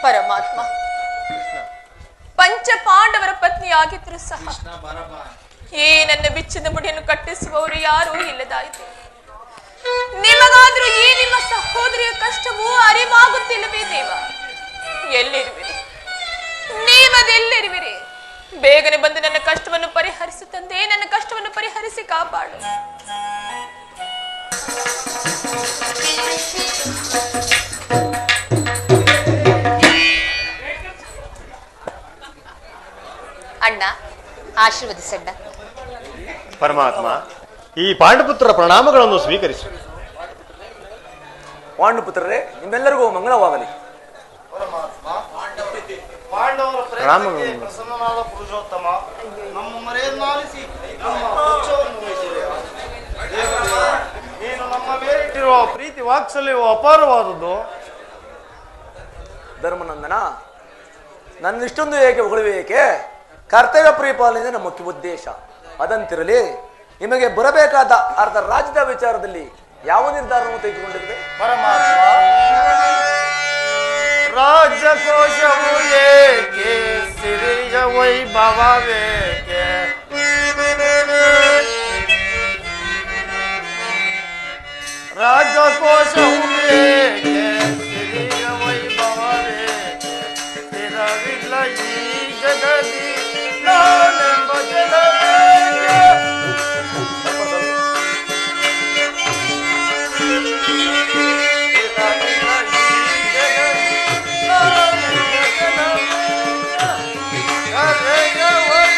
ಪರಮಾತ್ಮ ಪಂಚ ಪಾಂಡವರ ಪತ್ನಿಯಾಗಿದ್ರು ಸಹ ಈ ನನ್ನ ಬಿಚ್ಚಿದ ಮುಡಿಯನ್ನು ಕಟ್ಟಿಸುವವರು ಯಾರೂ ಇಲ್ಲದಾಯಿತು. ನಿಮಗಾದ್ರೂ ಈ ನಿಮ್ಮ ಸಹೋದರಿಯ ಕಷ್ಟವೂ ಅರಿವಾಗುತ್ತಿಲ್ಲವೇ ದೇವ? ಎಲ್ಲಿರುವಿರಿ? ನೀವದೆಲ್ಲಿರುವಿರಿ? ಬೇಗನೆ ಬಂದು ನನ್ನ ಕಷ್ಟವನ್ನು ಪರಿಹರಿಸು ತಂದೆ, ನನ್ನ ಕಷ್ಟವನ್ನು ಪರಿಹರಿಸಿ ಕಾಪಾಡು. ಅಣ್ಣ ಆಶೀರ್ವದಿಸಣ್ಣ. ಪರಮಾತ್ಮ, ಈ ಪಾಂಡುಪುತ್ರರ ಪ್ರಣಾಮಗಳನ್ನು ಸ್ವೀಕರಿಸು. ಪಾಂಡುಪುತ್ರರೇ, ನಿಮ್ಮೆಲ್ಲರಿಗೂ ಮಂಗಳವಾಗಲಿ. ಪ್ರಸನ್ನನಾದ ಪುರುಷೋತ್ತಮ, ನಮ್ಮ ಮರೆಯನ್ನಾಲಿಸಿ ನಮ್ಮ ಪಕ್ಷವನ್ನು ವಹಿಸಿದೆ. ನೀನು ನಮ್ಮ ಮೇಲಿಟ್ಟಿರುವ ಪ್ರೀತಿ ವಾತ್ಸಲ್ಯವು ಅಪಾರವಾದದ್ದು. ಧರ್ಮನಂದನ, ನನ್ನ ಇಷ್ಟೊಂದು ಏಕೆ ಹೊಗಳಿಬೇಕೆ? ಕರ್ತವ್ಯ ಪರಿಪಾಲನೆ ನಮ್ಮ ಮುಖ್ಯ ಉದ್ದೇಶ. ಅದಂತಿರಲಿ, ನಿಮಗೆ ಬರಬೇಕಾದ ಅರ್ಧ ರಾಜ್ಯದ ವಿಚಾರದಲ್ಲಿ ಯಾವ ನಿರ್ಧಾರವನ್ನು ತೆಗೆದುಕೊಂಡಿರುವೆ? ಪರಮಾತ್ಮ, ರಾಜಕೋಶವು ಏಕೆ, ಸಿರಿಯ ವೈಭವವೇಕೆ, ರಾಜಕೋಶವು ಏಕೆ, ಸಿರಿಯ ವೈಭವವೇಕೆ, ಸ್ಥಿರವಿಲ್ಲ ಈ ಜಗದಿ ನಾನೆಂಬ ಜಲವೇಕೆ. ಕರೆಯ ವೈ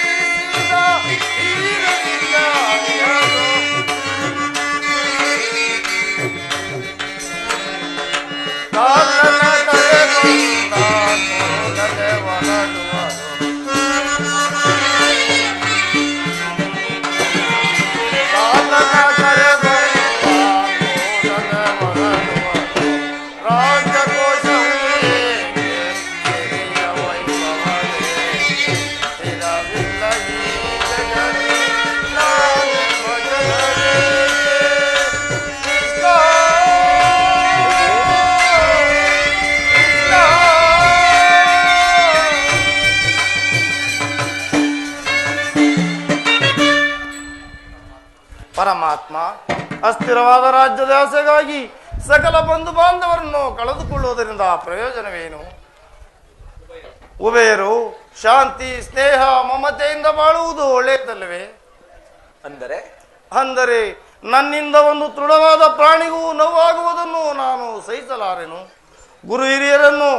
ಪರಮಾತ್ಮ, ಅಸ್ಥಿರವಾದ ರಾಜ್ಯದ ಆಸೆಗಾಗಿ ಸಕಲ ಬಂಧು ಬಾಂಧವರನ್ನು ಕಳೆದುಕೊಳ್ಳುವುದರಿಂದ ಪ್ರಯೋಜನವೇನು? ಉಭಯರು ಶಾಂತಿ, ಸ್ನೇಹ, ಮಮತೆಯಿಂದ ಬಾಳುವುದು ಒಳ್ಳೆಯದಲ್ಲವೇ? ಅಂದರೆ ನನ್ನಿಂದ ಒಂದು ತೃಢವಾದ ಪ್ರಾಣಿಗೂ ನೋವಾಗುವುದನ್ನು ನಾನು ಸಹಿಸಲಾರೆನು. ಗುರು ಹಿರಿಯರನ್ನು,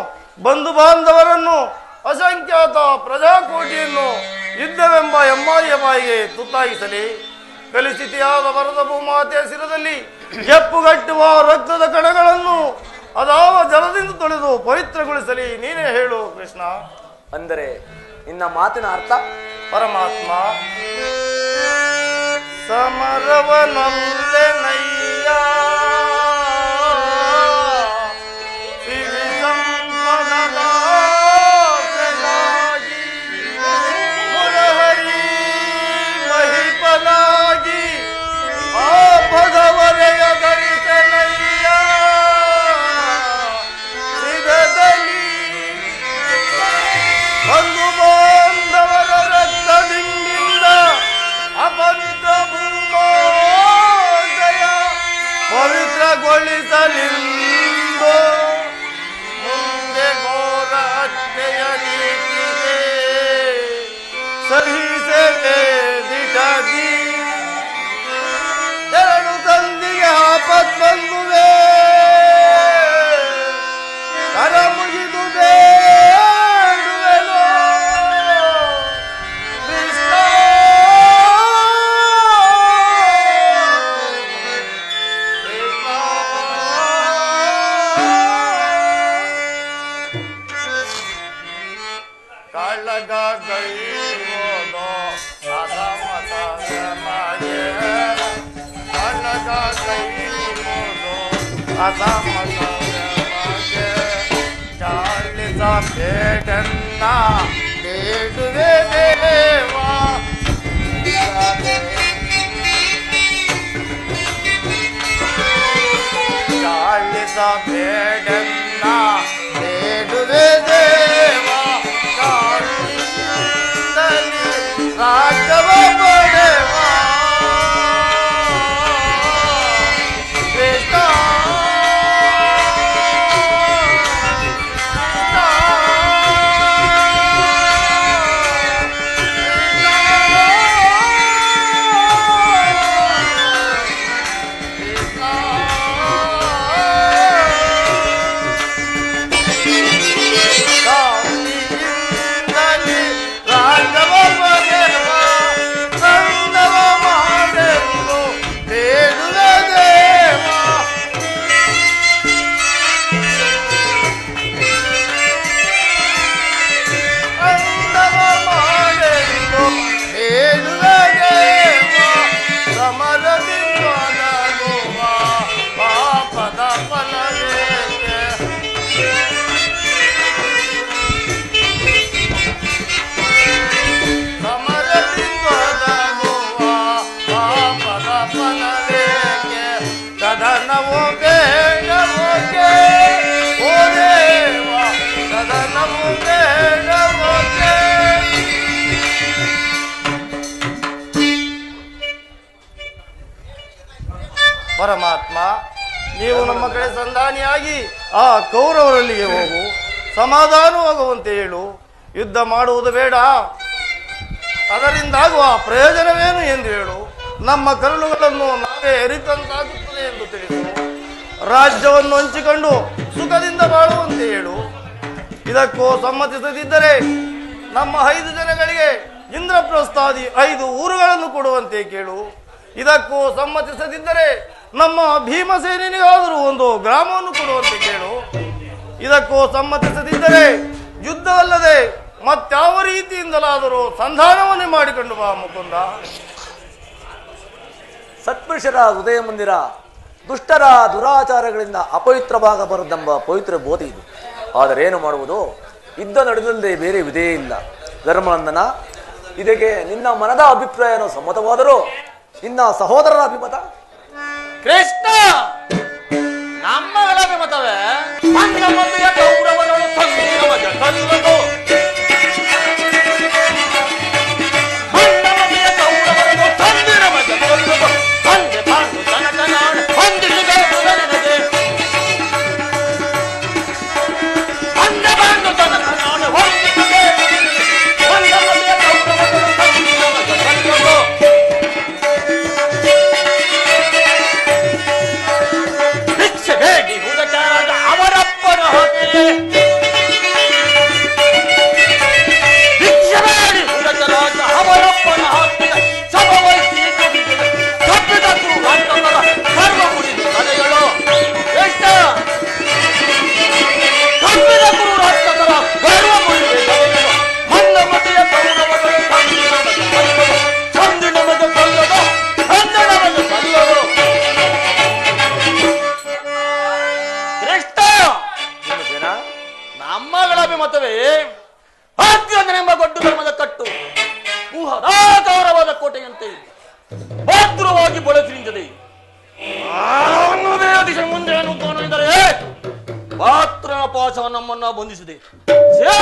ಬಂಧು ಬಾಂಧವರನ್ನು, ಅಸಂಖ್ಯಾತ ಪ್ರಜಾಕೋಟಿಯನ್ನು ಯುದ್ಧವೆಂಬ ಎಮ್ಮಾರಿಯ ಬಾಯಿಗೆ ತುತ್ತಾಗಿಸಲಿ. ಕಲುಷಿತಿಯಾದ ಬರದ ಭೂಮಾತೆಯ ಶಿರದಲ್ಲಿ ಎಪ್ಪುಗಟ್ಟುವ ರಕ್ತದ ಕಣಗಳನ್ನು ಅದಾವ ಜಲದಿಂದ ತೊಳೆದು ಪವಿತ್ರಗೊಳಿಸಲಿ. ನೀನೇ ಹೇಳು ಕೃಷ್ಣ. ಅಂದರೆ ನಿನ್ನ ಮಾತಿನ ಅರ್ಥ? ಪರಮಾತ್ಮ, ಸಮರವನಲ್ಲೆ ನಯ್ಯ ಸಿರಿ ಸಂಪದದ ಆಸೆಗಾಗಿ ಮುರಹರಿ ಮಹಿಪಲಾಗಿ ಆ ಭಗವರೆಯ ಧರಿಸನಯ್ಯ ಸಿಗದಲ್ಲಿ ಬಂಧು ಬಾಂಧವರ ರಕ್ತದಿಂದಿಂದ ಅಪವಿತ್ರ ಭೂಮೋದಯ ಪವಿತ್ರಗೊಳಿಸಲಿಂದು ಮುಂದೆ ಘೋರ ಹತ್ಯೆಯ ನೀತಿಗೆ ಸಹಿಸಲೇ ದಿಟದಿ ಎರಡು ತಂದಿಗೆ ಆಪತ್ ಬಂದುವೆ ಕರ ಮುಗಿದು ಬೇಡುವೆನೋ ಕೃಷ್ಣ. ಕಾಳಗ ಗೈರೋದು ಅಸಮತ ಮಾಗೆ ಕಾಳಗ ಗೈರೋದು ಅಸಮತ ಮಾಗೆ ಚಾಳಿಸ ಬೇಡನ್ನ ಬೇಡುವೆ ದೇವಾ ಚಾಳಿಸ ಬೇಡನ್ನ ಬೇಡುವೆ ದೇವಾ ರಾಜವ ಪಡೆವಾ ಕೃಷ್ಣ. ಪರಮಾತ್ಮ, ನೀವು ನಮ್ಮ ಕಡೆ ಸಂಧಾನಿಯಾಗಿ ಆ ಕೌರವರಲ್ಲಿಗೆ ಹೋಗು, ಸಮಾಧಾನವಾಗುವಂತೆ ಹೇಳು. ಯುದ್ಧ ಮಾಡುವುದು ಬೇಡ, ಅದರಿಂದಾಗುವ ಪ್ರಯೋಜನವೇನು ಎಂದು ಹೇಳು. ನಮ್ಮ ಕರುಳುಗಳನ್ನು ನಾವೇ ಎರಿತಂತಾಗುತ್ತದೆ ಎಂದು ತಿಳಿಸು. ರಾಜ್ಯವನ್ನು ಹಂಚಿಕೊಂಡು ಸುಖದಿಂದ ಬಾಳುವಂತೆ ಹೇಳು. ಇದಕ್ಕೂ ಸಮ್ಮತಿಸದಿದ್ದರೆ ನಮ್ಮ 5 ಜನಗಳಿಗೆ ಇಂದ್ರಪ್ರಸ್ಥಾದಿ 5 ಊರುಗಳನ್ನು ಕೊಡುವಂತೆ ಕೇಳು. ಇದಕ್ಕೂ ಸಮ್ಮತಿಸದಿದ್ದರೆ ನಮ್ಮ ಭೀಮಸೇನಿಗಾದರೂ ಒಂದು ಗ್ರಾಮವನ್ನು ಕೊಡುವಂತೆ ಕೇಳು. ಇದಕ್ಕೂ ಸಮ್ಮತಿಸದಿದ್ದರೆ ಯುದ್ಧವಲ್ಲದೆ ಮತ್ತಾವ ರೀತಿಯಿಂದಲಾದರೂ ಸಂಧಾನವನ್ನೇ ಮಾಡಿಕೊಂಡು ಬಾ ಮುಕುಂದ. ಸತ್ಪುರುಷರ ಹೃದಯ ಮಂದಿರ ದುಷ್ಟರ ದುರಾಚಾರಗಳಿಂದ ಅಪವಿತ್ರವಾಗಬಾರದೆಂಬ ಪವಿತ್ರ ಬೋಧಿ ಇದು. ಆದರೆ ಏನು ಮಾಡುವುದು? ಯುದ್ಧ ನಡೆದಂತೆ ಬೇರೆ ವಿಧೇ ಇಲ್ಲ. ಧರ್ಮನಂದನ, ಇದಕ್ಕೆ ನಿನ್ನ ಮನದ ಅಭಿಪ್ರಾಯನೂ ಸಮ್ಮತವಾದರೂ ನಿನ್ನ ಸಹೋದರರ ಅಭಿಮತ? ಕೃಷ್ಣ, ನಮ್ಮ ಅಭಿಮತವೇ ಗೌರವನನ್ನು ತಂದಿರಬಹುದು ಭದ್ರವಾಗಿ ಬಳಸಿ ನಿಂತಿದೆ. ದಿಶೆ ಮುಂದೆ ನುಗ್ಗನೆಂದರೆ ಪಾತ್ರನ ಪಾಶ ನಮ್ಮನ್ನ ಬಂಧಿಸಿದೆ. ಛೇ!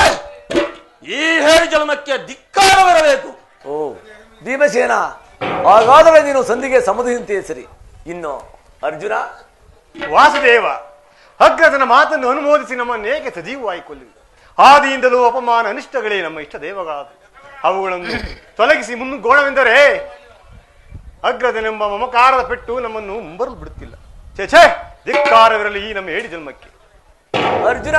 ಈ ಹೇಳಿ ಜನ್ಮಕ್ಕೆ ಧಿಕ್ಕಾರವಿರಬೇಕು. ಓ ಭೀಮಸೇನ, ಹಾಗಾದರೆ ನೀನು ಸಂಧಿಗೆ ಸಮ್ಮತಿಸಿದಂತೆಯೇ ಸರಿ. ಇನ್ನು ಅರ್ಜುನ? ವಾಸುದೇವ, ಅಗ್ರದನ ಮಾತನ್ನು ಅನುಮೋದಿಸಿ ನಮ್ಮನ್ನು ಏಕೆ ಸಜೀವವಾಗಿ ಕೊಲ್ಲಿದೆ? ಆದಿಯಿಂದಲೂ ಅಪಮಾನ ಅನಿಷ್ಟಗಳೇ ನಮ್ಮ ಇಷ್ಟ ದೇವಗಳಾದವು. ಅವುಗಳನ್ನು ತೊಲಗಿಸಿ ಮುನ್ನುಗ್ಗೋಣವೆಂದರೆ ಅಗ್ರದನೆಂಬ ಮಮಕಾರದ ಪೆಟ್ಟು ನಮ್ಮನ್ನು ಮುಂಬರಲು ಬಿಡುತ್ತಿಲ್ಲ. ಛೇ, ಧಿಕ್ಕಾರವಿರಲಿ ಈ ನಮ್ಮ ಏಡಿ ಜನ್ಮಕ್ಕೆ. ಅರ್ಜುನ,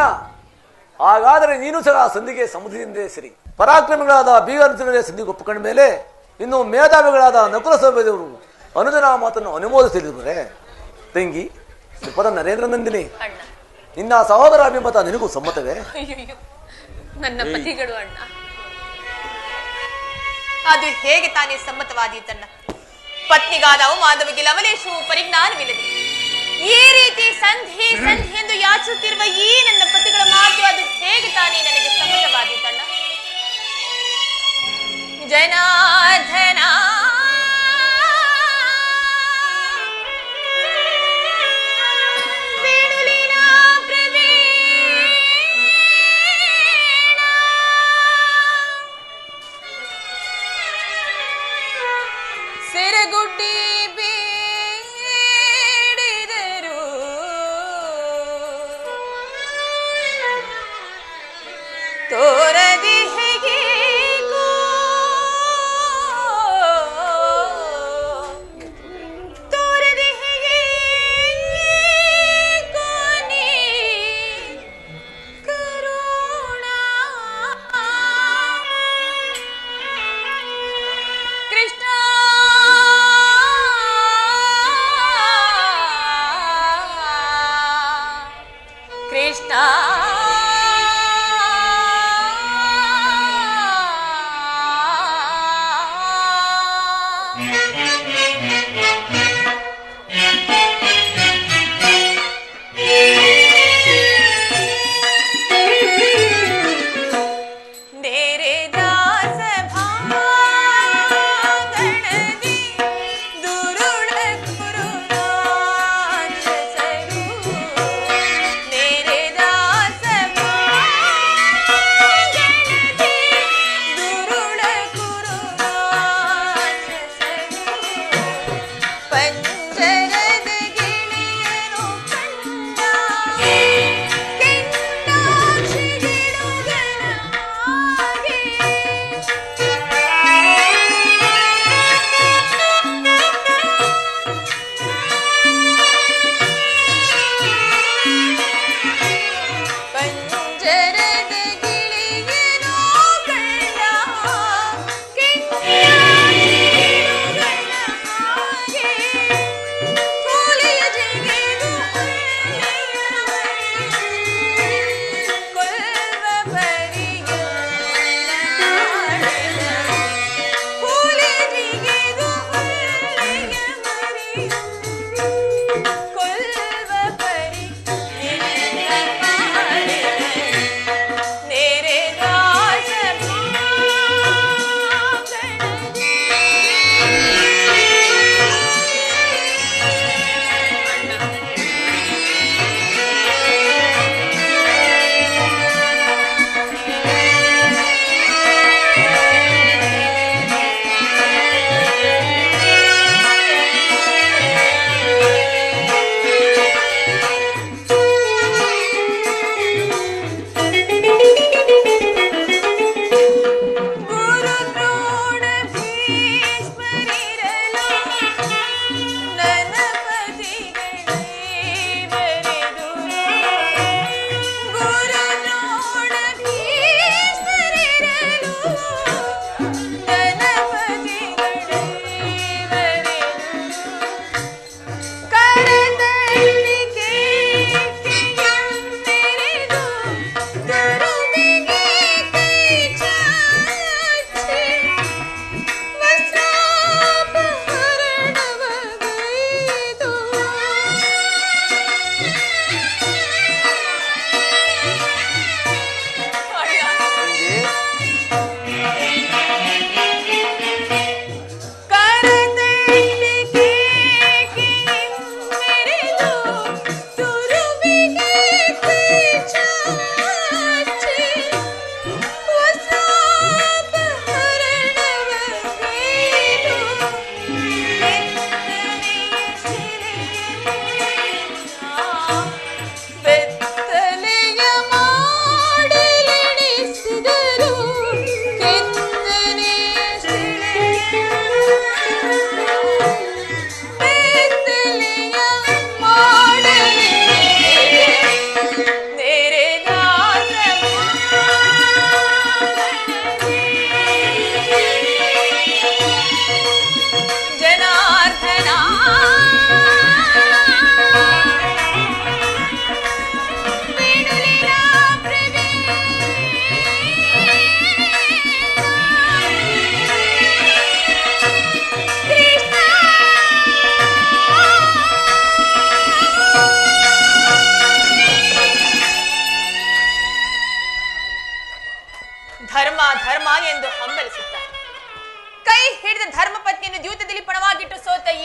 ಹಾಗಾದರೆ ನೀನು ಸಹ ಸಂಧಿಗೆ ಸಮ್ಮತಿಸಿದಂತೆಯೇ ಸರಿ. ಪರಾಕ್ರಮಿಗಳಾದ ಭೀಮಾರ್ಜುನರೇ ಸಂಧಿಗೆ ಒಪ್ಪಿಕೊಂಡ ಮೇಲೆ ಇನ್ನು ಮೇಧಾವಿಗಳಾದ ನಕುಲ ಸಹದೇವರು ಅನುಜನ ಮಾತನ್ನು ಅನುಮೋದಿಸಿದರೆ, ತಂಗಿ ಶ್ರೀಪದ ನರೇಂದ್ರ ನಂದಿನಿ, ಅಣ್ಣ. ನಿನ್ನ ಸಹೋದರ ಅಭಿಮತ ನಿನಗೂ ಸಮ್ಮತವೇ? ಅಯ್ಯಯ್ಯೋ, ನನ್ನ ಪತಿಗಳು ಅಣ್ಣ. ಅದು ಹೇಗೆ ತಾನೇ ಸಮ್ಮತವಾದೀತನ್ನ? ಪತ್ನಿಗಾದ ಅವಮಾನವಿಗೆ ಲವಲೇಶವು ಪರಿಜ್ಞಾನವಿಲ್ಲದೆ ಈ ರೀತಿ ಸಂಧಿ ಎಂದು ಯಾಚಿಸುತ್ತಿರುವ ಈ ನನ್ನ ಪತಿಗಳ ಮಾತು ಅದು ಹೇಗೆ ತಾನೇ ನನಗೆ ಸಮ್ಮತವಾದೀತನ್ನ? ಜನಾರ್ದನ, ಸಿರಗುಡ್ಡಿ ಬೇಡಿದರು ತೋರದಿ ಹೇಗೆ ತೋರದಿ ಹೇಗೆ ಕೊನೆ ಕರುಣ ಕೃಷ್ಣ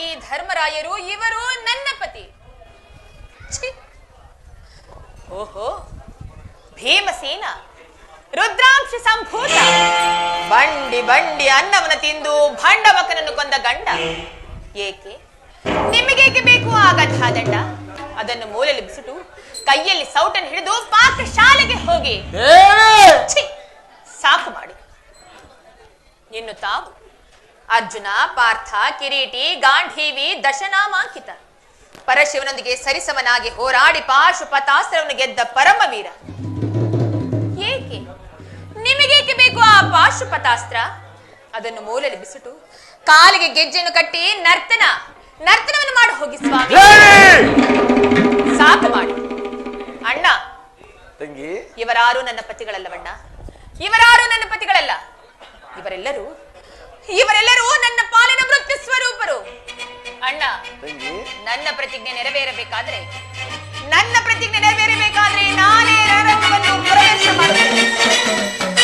ಈ ಧರ್ಮರಾಯರು ಇವರು ನನ್ನ ಪತಿ. ಛೀ! ಓಹೋ, ಭೀಮಸೇನ ರುದ್ರಾಂಶ ಸಂಭೂತ, ಬಂಡಿ ಬಂಡಿ ಅನ್ನವನ್ನ ತಿಂದು ಭಂಡವಕನನ್ನು ಕೊಂದ ಗಂಡ. ಏಕೆ ನಿಮಗೇಕೆ ಬೇಕು ಆ ಗಂಧಾದಂಡ? ಅದನ್ನು ಮೂಲೆಯಲ್ಲಿ ಬಿಸಿಟು ಕೈಯಲ್ಲಿ ಸೌಟನ್ನು ಹಿಡಿದು ಪಾಕ ಶಾಲೆಗೆ ಹೋಗಿ. ಛೀ! ಸಾಕು ಮಾಡಿ. ಇನ್ನು ತಾವು ಅರ್ಜುನ, ಪಾರ್ಥ, ಕಿರೀಟಿ, ಗಾಂಧೀವಿ, ದಶನಾಮಾಂಕಿತ, ಪರಶಿವನೊಂದಿಗೆ ಸರಿಸಮನಾಗಿ ಹೋರಾಡಿ ಪಾಶುಪತಾಸ್ತ್ರವನ್ನು ಗೆದ್ದ ಪರಮವೀರ. ಏಕೆ ನಿಮಗೇಕೆ ಬೇಕು ಆ ಪಾಶುಪತಾಸ್ತ್ರ? ಅದನ್ನು ಮೂಲೆಯಲ್ಲಿ ಬಿಸಿಟು ಕಾಲಿಗೆ ಗೆಜ್ಜೆಯನ್ನು ಕಟ್ಟಿ ನರ್ತನವನ್ನು ಮಾಡಿ ಹೋಗಿ ಸ್ವಾಮಿ. ಸಾಕು ಮಾಡಿ. ಅಣ್ಣ, ತಂಗಿ, ಇವರಾರು ನನ್ನ ಪತಿಗಳಲ್ಲವಣ್ಣ, ಇವರಾರು ನನ್ನ ಪತಿಗಳಲ್ಲ. ಇವರೆಲ್ಲರೂ ನನ್ನ ಪಾಲಿನ ಮೃತ್ಯು ಸ್ವರೂಪರು. ಅಣ್ಣ, ನನ್ನ ಪ್ರತಿಜ್ಞೆ ನೆರವೇರಬೇಕಾದ್ರೆ ನಾನೇ ರಣರಂಗವನ್ನು ಪ್ರವೇಶ ಮಾಡುತ್ತೇನೆ.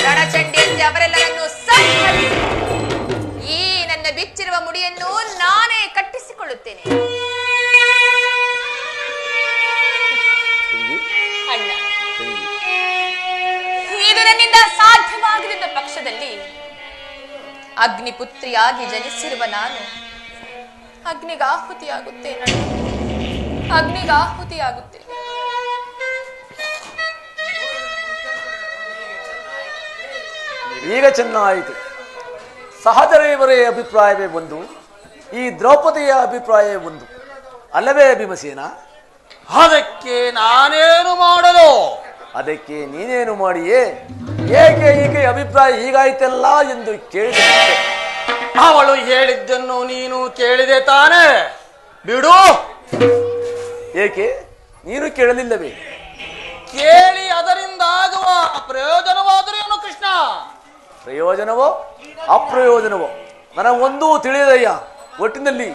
ರಣಚಂಡಿಯಂತೆ ಅವರೆಲ್ಲರನ್ನು ಸಂಹರಿಸಿ ಈ ನನ್ನ ಬಿಚ್ಚಿರುವ ಮುಡಿಯನ್ನು ನಾನೇ ಕಟ್ಟಿಸಿಕೊಳ್ಳುತ್ತೇನೆ. ಅಣ್ಣ, ಇದು ನನ್ನಿಂದ ಸಾಧ್ಯವಾಗದಿದ್ದ ಪಕ್ಷದಲ್ಲಿ ಅಗ್ನಿಪುತ್ರಿಯಾಗಿ ಜನಿಸಿರುವ ನಾನು ಅಗ್ನಿಗಾಹುತಿಯಾಗುತ್ತೇನೆ. ಈಗ ಚೆನ್ನಾಯಿತು. ಸಹಚರೇವರೇ ಅಭಿಪ್ರಾಯವೇ ಒಂದು, ಈ ದ್ರೌಪದಿಯ ಅಭಿಪ್ರಾಯವೇ ಒಂದು, ಅಲ್ಲವೇ ಭೀಮಸೇನ? ಅದಕ್ಕೆ ನಾನೇನು ಮಾಡಲು? ಅದಕ್ಕೆ ನೀನೇನು ಮಾಡಿಯೇ? ಏಕೆ ಈಕೆ ಅಭಿಪ್ರಾಯ ಹೀಗಾಯ್ತಲ್ಲ ಎಂದು ಕೇಳಿದೆ. ಅವಳು ಹೇಳಿದ್ದನ್ನು ನೀನು ಕೇಳಿದೆ ತಾನೆ? ಬಿಡು. ಏಕೆ ನೀನು ಕೇಳಲಿಲ್ಲವೇ? ಕೇಳಿ ಅದರಿಂದಾಗುವ ಪ್ರಯೋಜನವಾದರೇನು ಕೃಷ್ಣ? ಪ್ರಯೋಜನವೋ ಅಪ್ರಯೋಜನವೋ ನನಗೊಂದೂ ತಿಳಿಯದಯ್ಯ. ಒಟ್ಟಿನಲ್ಲಿ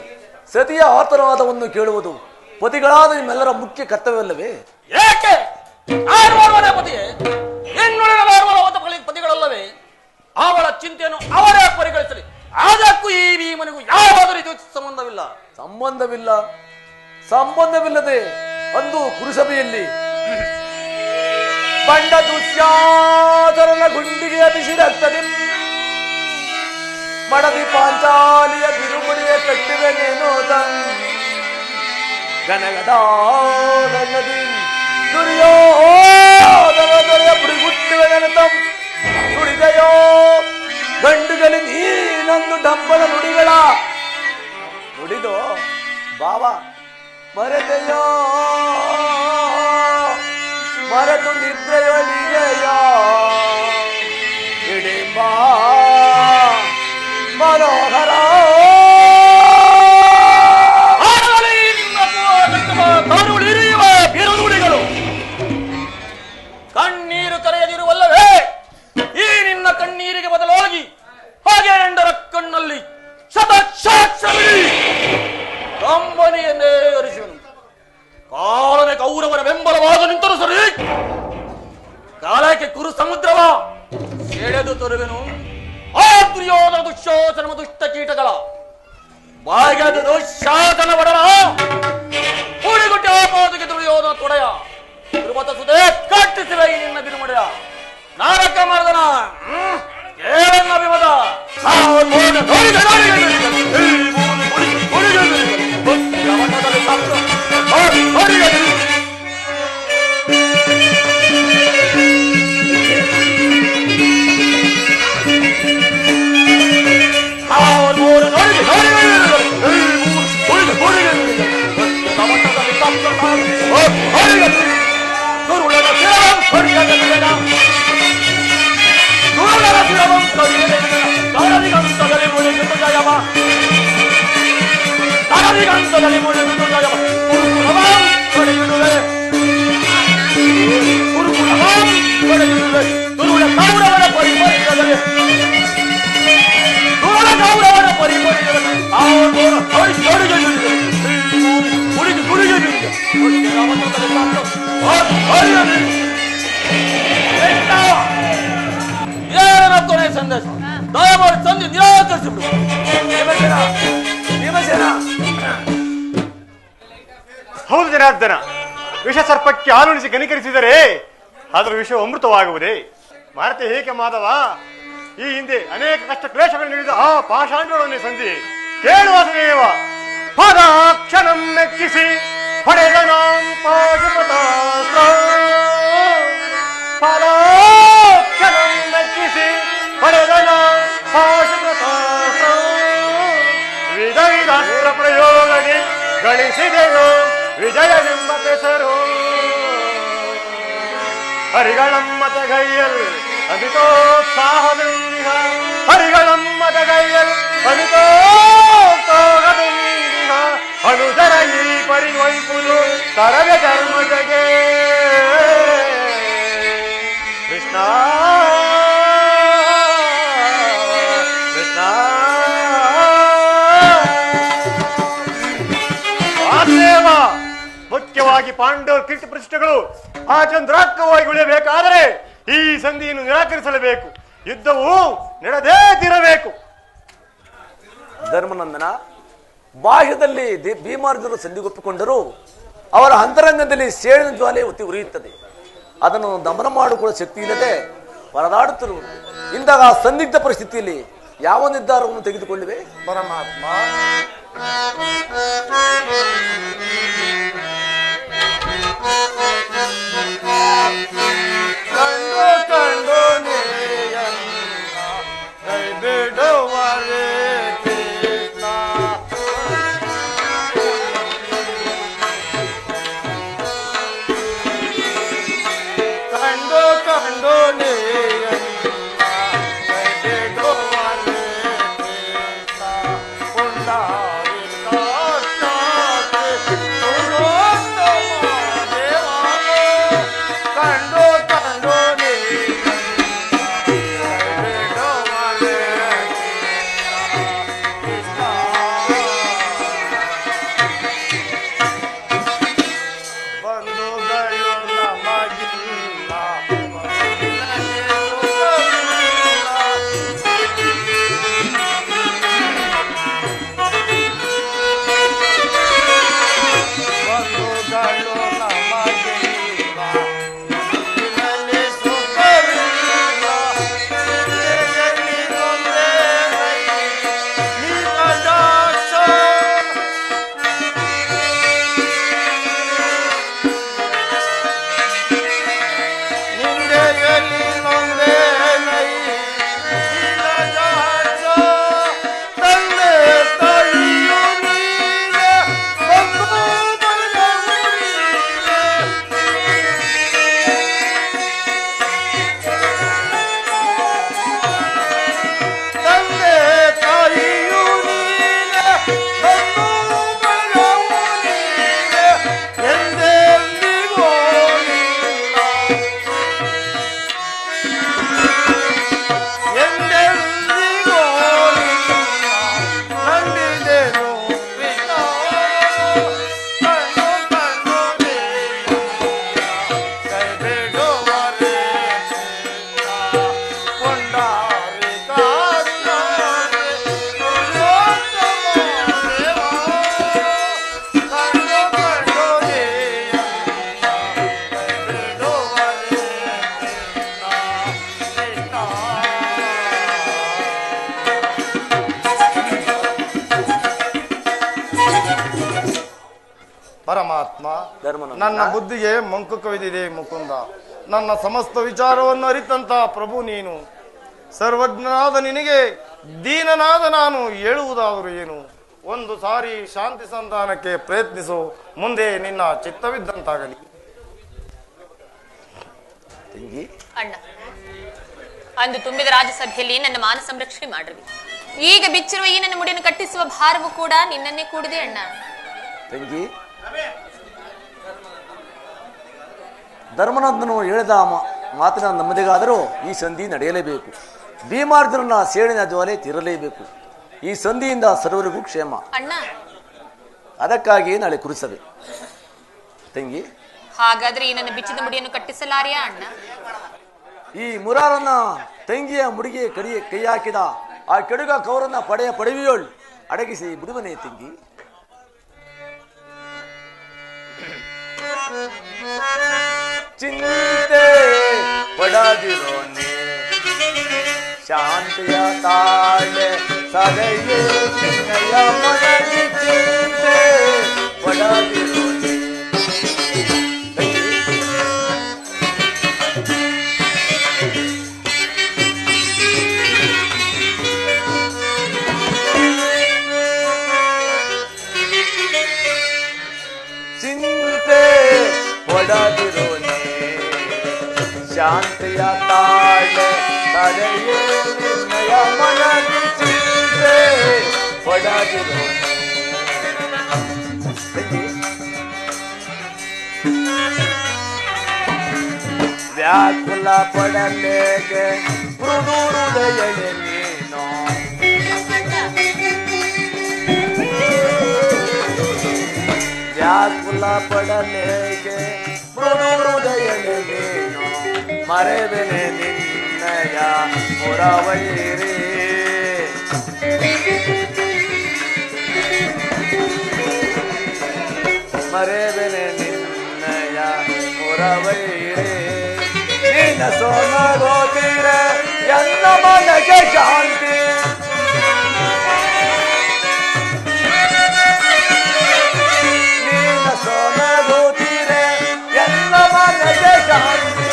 ಸತಿಯ ಆತರವಾದವನ್ನು ಕೇಳುವುದು ಪತಿಗಳಾದ ನಿಮ್ಮೆಲ್ಲರ ಮುಖ್ಯ ಕರ್ತವ್ಯವಲ್ಲವೇ? ಏಕೆ ಪತಿಯೇ ಪತಿಗಳಲ್ಲವೇ? ಅವಳ ಚಿಂತೆಯನ್ನು ಅವರೇ ಪರಿಗಣಿಸಲಿ. ಅದಕ್ಕೂ ಈ ಭೀಮನಿಗೂ ಯಾವುದೇ ರೀತಿಯ ಸಂಬಂಧವಿಲ್ಲದೆ ಅಂದು ಕುರುಸಭೆಯಲ್ಲಿ ಬಂಡ ದುಶ್ಯಾಸರನ ಗುಂಡಿಗೆ ಬಿಸಿರಾಗ್ತದೆ. ಮಡದಿ ಪಾಂಚಾಲಿಯ ಬಿರುಮುಡಿಯ ಕಟ್ಟಿವೆನೇನೋ ಗನಗದಾದಿ ದುರ್ಯೋಧನ ಬುಡಿಗುಟ್ಟಿವೆ ನೆನತಂ ನುಡಿದೆಯೋ ಗಂಡುಗಲಿ ನೀನೊಂದು ಡಂಬಲ ನುಡಿದೋ ಬಾವ ಮರೆತೆಯೋ ಮರೆತು ನಿದ್ರೆಯೊಲಿಗೆಯೋ ಇಡಿಂಬ ಮನೋಹರ ಕಣ್ಣೀರು ಕರೆಯದಿರುವಲ್ಲವೇ? ಈ ನಿನ್ನ ಕಣ್ಣೀರಿಗೆ ಬದಲಾಗಿ ಹಾಗೆ ಎಂಡರ ಕಣ್ಣಲ್ಲಿ ಕಂಬನಿಯನ್ನೇ ಹರಿಸುವನು. ಕಾಲನೆ ಕೌರವರ ಬೆಂಬಲವಾದ ನಿಂತರು ಸರಿ, ಕಾಲಕ್ಕೆ ಕುರು ಸಮುದ್ರವ ಸೆಳೆದು ತೊರುವೆನು. ಆ ದುರ್ಯೋಧನ ದುಶ್ಶೋಸನ ದುಷ್ಟ ಕೀಟಗಳ ಬಾಯಿಗೆ ದುಶ್ಯಾಸನ ಬಡವ ಕೂಡಿಗುಟ್ಟಿ ಆಪಾದಿಗೆ ದುರ್ಯೋಧನ ತೊಡೆಯ ತಿರುಪತ ಸುದೇ ಕಟ್ಟಿಸಿವೆ ಈ ನಿನ್ನ ಬಿರುಮುಡೆಯ ನಾರಕ ಮರ್ದನ ಕೇಳನ್ನ ಅಭಿಮತ ಏನತ್ತೋನೆ ಸಂದೇಶ ದಯಮಾಡಿ ತಂದೆ ನಿರಾಕರಿಸಿಬಿಡು. ಭೀಮಸೇನ ಹೌದು ಜನಾರ್ದನ, ವಿಷ ಸರ್ಪಕ್ಕೆ ಹಾಲುಣಿಸಿ ಗನಿಕರಿಸಿದರೆ ಅದರ ವಿಷ ಅಮೃತವಾಗುವುದೇ? ಮಾರತೆ ಹೇಗೆ ಮಾಧವ, ಈ ಹಿಂದೆ ಅನೇಕ ಕಷ್ಟ ಕ್ಲೇಶಗಳು ನೀಡಿದ ಆ ಪಾಷಾಂಡರನ್ನೇ ಸಂಧಿ ಕೇಳುವ ದೇವ. ಪದಾಕ್ಷಣಂ ಮೆಚ್ಚಿಸಿ ಪಡೆದ ನಾಂ ಪಾಶುಪತಾಸ್ತ್ರ, ಪದಾಕ್ಷಣಂ ಮೆಚ್ಚಿಸಿ ಪಡೆದ ನಾಂ ಪಾಶುಪತಾಸ್ತ್ರ, ವಿಧ ವಿಧಾಸ್ತ್ರ ಪ್ರಯೋಗದಿ ಗಳಿಸಿದೆನು ವಿಜಯವೆಂಬ ಹೆಸರು. ಹರಿಗಳಮ್ಮತ ಗೈಯಲ್ ಅಮಿತೋತ್ಸಾಹದಿಂದಿಹ, ಹರಿಗಳಮ್ಮತ ಗೈಯಲ್ ಅಮಿತೋತ್ಸಾಹದಿಂದಿಹ, ಅನುಜರ ಈ ಪರಿವೈಪುದು ತರವೆ ಧರ್ಮಜಗೆ. ಕೃಷ್ಣ ಕೃಷ್ಣ ವಾಸುದೇವ, ಮುಖ್ಯವಾಗಿ ಪಾಂಡವ ಕೀರ್ತಿ ಪ್ರತಿಷ್ಠೆಗಳು ಆ ಚಂದ್ರಾರ್ಕವಾಗಿ ಉಳಿಯಬೇಕಾದರೆ ಈ ಸಂಧಿಯನ್ನು ನಿರಾಕರಿಸಲೇಬೇಕು. ಯುದ್ಧವು ನಡೆದೇ ತಿರಬೇಕು. ಧರ್ಮನಂದನ, ಬಾಹ್ಯದಲ್ಲಿ ಭೀಮಾರ್ಜುನರು ಸಂಧಿಗೊಪ್ಪಿಕೊಂಡರೂ ಅವರ ಅಂತರಂಗದಲ್ಲಿ ಸೇಡಿನ ಜ್ವಾಲೆ ಒತ್ತಿ ಉರಿಯುತ್ತದೆ. ಅದನ್ನು ದಮನ ಮಾಡಿಕೊಳ್ಳುವ ಶಕ್ತಿ ಇಲ್ಲದೆ ಪರದಾಡುತ್ತಿರುವುದು. ಇಂತಹ ಸಂದಿಗ್ಧ ಪರಿಸ್ಥಿತಿಯಲ್ಲಿ ಯಾವ ನಿರ್ಧಾರವನ್ನು ತೆಗೆದುಕೊಂಡಿವೆ? ಪರಮಾತ್ಮ, ಕಂಡು ಕಂಡು ನೀಯನ್ನ ಕೈ ಬಿಡುವರೆ ಕೃಷ್ಣ. ಕಂಡು ಕಂಡು ನೀಯನ್ನ ಕೈ ಬಿಡುವರೆ ಕೃಷ್ಣ. ಪುಂಡರೀಕಾಕ್ಷಾತೆ ಪುರುಷೋತ್ತಮ ದೇವಾಲಯ, ಕಂಡು ಕಂಡು ಬಂಧುಗಳು ನಮಗಿಲ್ಲ, ಬಂಧುಗಳು ನಮಗಿಲ್ಲ, ಮನಸ್ಸಿನಲ್ಲಿ ಸುಖವಿಲ್ಲ, ಹೃದಯದಲ್ಲಿ ನೊಂದೇ ನೀರಜಾಕ್ಷ. ನಿಂದೆಯಲ್ಲಿ ನೊಂದೇ ನೀರಜಾಕ್ಷ. ತಂದೆ ತಾಯಿಯು ನೀನೆ, ಬಂಧು ಬಳಗವು ನೀನೆ. ತಂದೆ ತಾಯಿಯು ನೀನೆ, ಬಂಧು ಬಳಗವು ನೀನೆ, ಎಂದೆಂದಿಗೂ ನಿನ್ನ, ಎಂದೆಂದಿಗೂ ನಿನ್ನ ನಂಬಿದೆನು ಕೃಷ್ಣ. ಕಂಡು ಕಂಡು ನೀಯನ್ನ ಕೈ ಬಿಡುವರೆ ಕೃಷ್ಣ. ಪುಂಡರೀಕಾಕ್ಷಾತೆ ಪುರುಷೋತ್ತಮ ದೇವ, ಕಂಡು ಕಂಡು ನೀಯನ್ನ ಕೈ ಬಿಡುವರೆ ಕೃಷ್ಣ. ಕೃಷ್ಣ ಪರಮಾತ್ಮ, ಧರ್ಮನಂದನ, ನನ್ನ ಬುದ್ಧಿಗೆ ಮಂಕು ಕವಿದಿದೆ ಮುಕುಂದ. ನನ್ನ ಸಮಸ್ತ ವಿಚಾರವನ್ನು ಅರಿತಂತ ಪ್ರಭು ನೀನು. ಸರ್ವಜ್ಞನಾದ ನಿನಗೆ ದೀನನಾದ ನಾನು ಹೇಳುವುದಾದರೂ ಏನು? ಒಂದು ಸಾರಿ ಶಾಂತಿ ಸಂಧಾನಕ್ಕೆ ಪ್ರಯತ್ನಿಸು, ಮುಂದೆ ನಿನ್ನ ಚಿತ್ತವಿದ್ದಂತಾಗಲಿ. ತಂಗಿ, ಅಣ್ಣ, ಅಂದು ತುಂಬಿದ ರಾಜಸಭೆಯಲ್ಲಿ ನನ್ನ ಮಾನ ಸಂರಕ್ಷಣೆ ಮಾಡಿರುವೆ. ಈಗ ಬಿಚ್ಚಿರುವ ಈ ನನ್ನ ಮುಡಿಯನ್ನು ಕಟ್ಟಿಸುವ ಭಾರವು ಕೂಡ ನಿನ್ನನ್ನೇ ಕೂಡಿದೆ ಅಣ್ಣ. ತಂಗಿ, ಧರ್ಮನಂದನು ಹೇಳಿದ ಮಾತಿನ ನಮ್ಮದಿಗಾದರೂ ಈ ಸಂಧಿ ನಡೆಯಲೇಬೇಕು. ಭೀಮಾರ್ಜುನನ ಸೇಡಿನ ಜ್ವಾಲೆ ತಿರಲೇಬೇಕು. ಈ ಸಂಧಿಯಿಂದ ಸರ್ವರಿಗೂ ಕ್ಷೇಮ. ಅಣ್ಣ, ಅದಕ್ಕಾಗಿ ನಾಳೆ ಕುರಿಸವೆ. ತಂಗಿ, ಹಾಗಾದ್ರೆ ಈ ನನ್ನ ಬಿಚ್ಚಿದ ಮುಡಿಯನ್ನು ಕಟ್ಟಿಸಲಾರಿಯಾ ಅಣ್ಣ? ಈ ಮುರಾರನ ತಂಗಿಯ ಮುಡಿಗೆ ಕೈ ಹಾಕಿದ ಆ ಕೆಡುಗ ಕೌರನ್ನ ಪಡೆವಿಯೋಳ್ ಅಡಗಿಸಿ ಬಿಡುವನೇ ತಂಗಿ. ಚಿಂತೆ ಪಡದಿರೋ ನೀ ಶಾಂತಿಯ ತಾಳೆ ಸದೆಯೇ ನಿನ್ನಯ ಮನದಿ ಚಿಂತೆ ಪಡದಿರೋ ನೀ. ಚಿಂತೆ ಪಡದಿರೋ ನೀ ಶಾಂತಿಯ ತಾಳೆ ಸದೆಯೇ ನಿನ್ನಯ ಮನದಿ ಚಿಂತೆ ಪಡದಿರೋ ನೀ. ವ್ಯಾಕುಲ ಪಡಲೇಗೆ ಮೃದು ಹೃದಯಳೆ ನೀನು ವ್ಯಾಕುಲ ಪಡಲೇಗೆ ಮೃದು ಹೃದಯಳೆ ನೀನು ಮರೆವೆನೆ ನಿನ್ನಯ ಹೊರವೈರಿ ಮರೆವೆನೆ ನಿನ್ನಯ ಹೊರವೈರಿ ನಿನ್ನ ಸೋನಗೋತೀರ ಎಲ್ಲ ಮನಗೆ ಶಾಂತಿ ನಿನ್ನ ಸೋನಗೋತೀರ ಎಲ್ಲ ಮನಗೆ ಶಾಂತಿ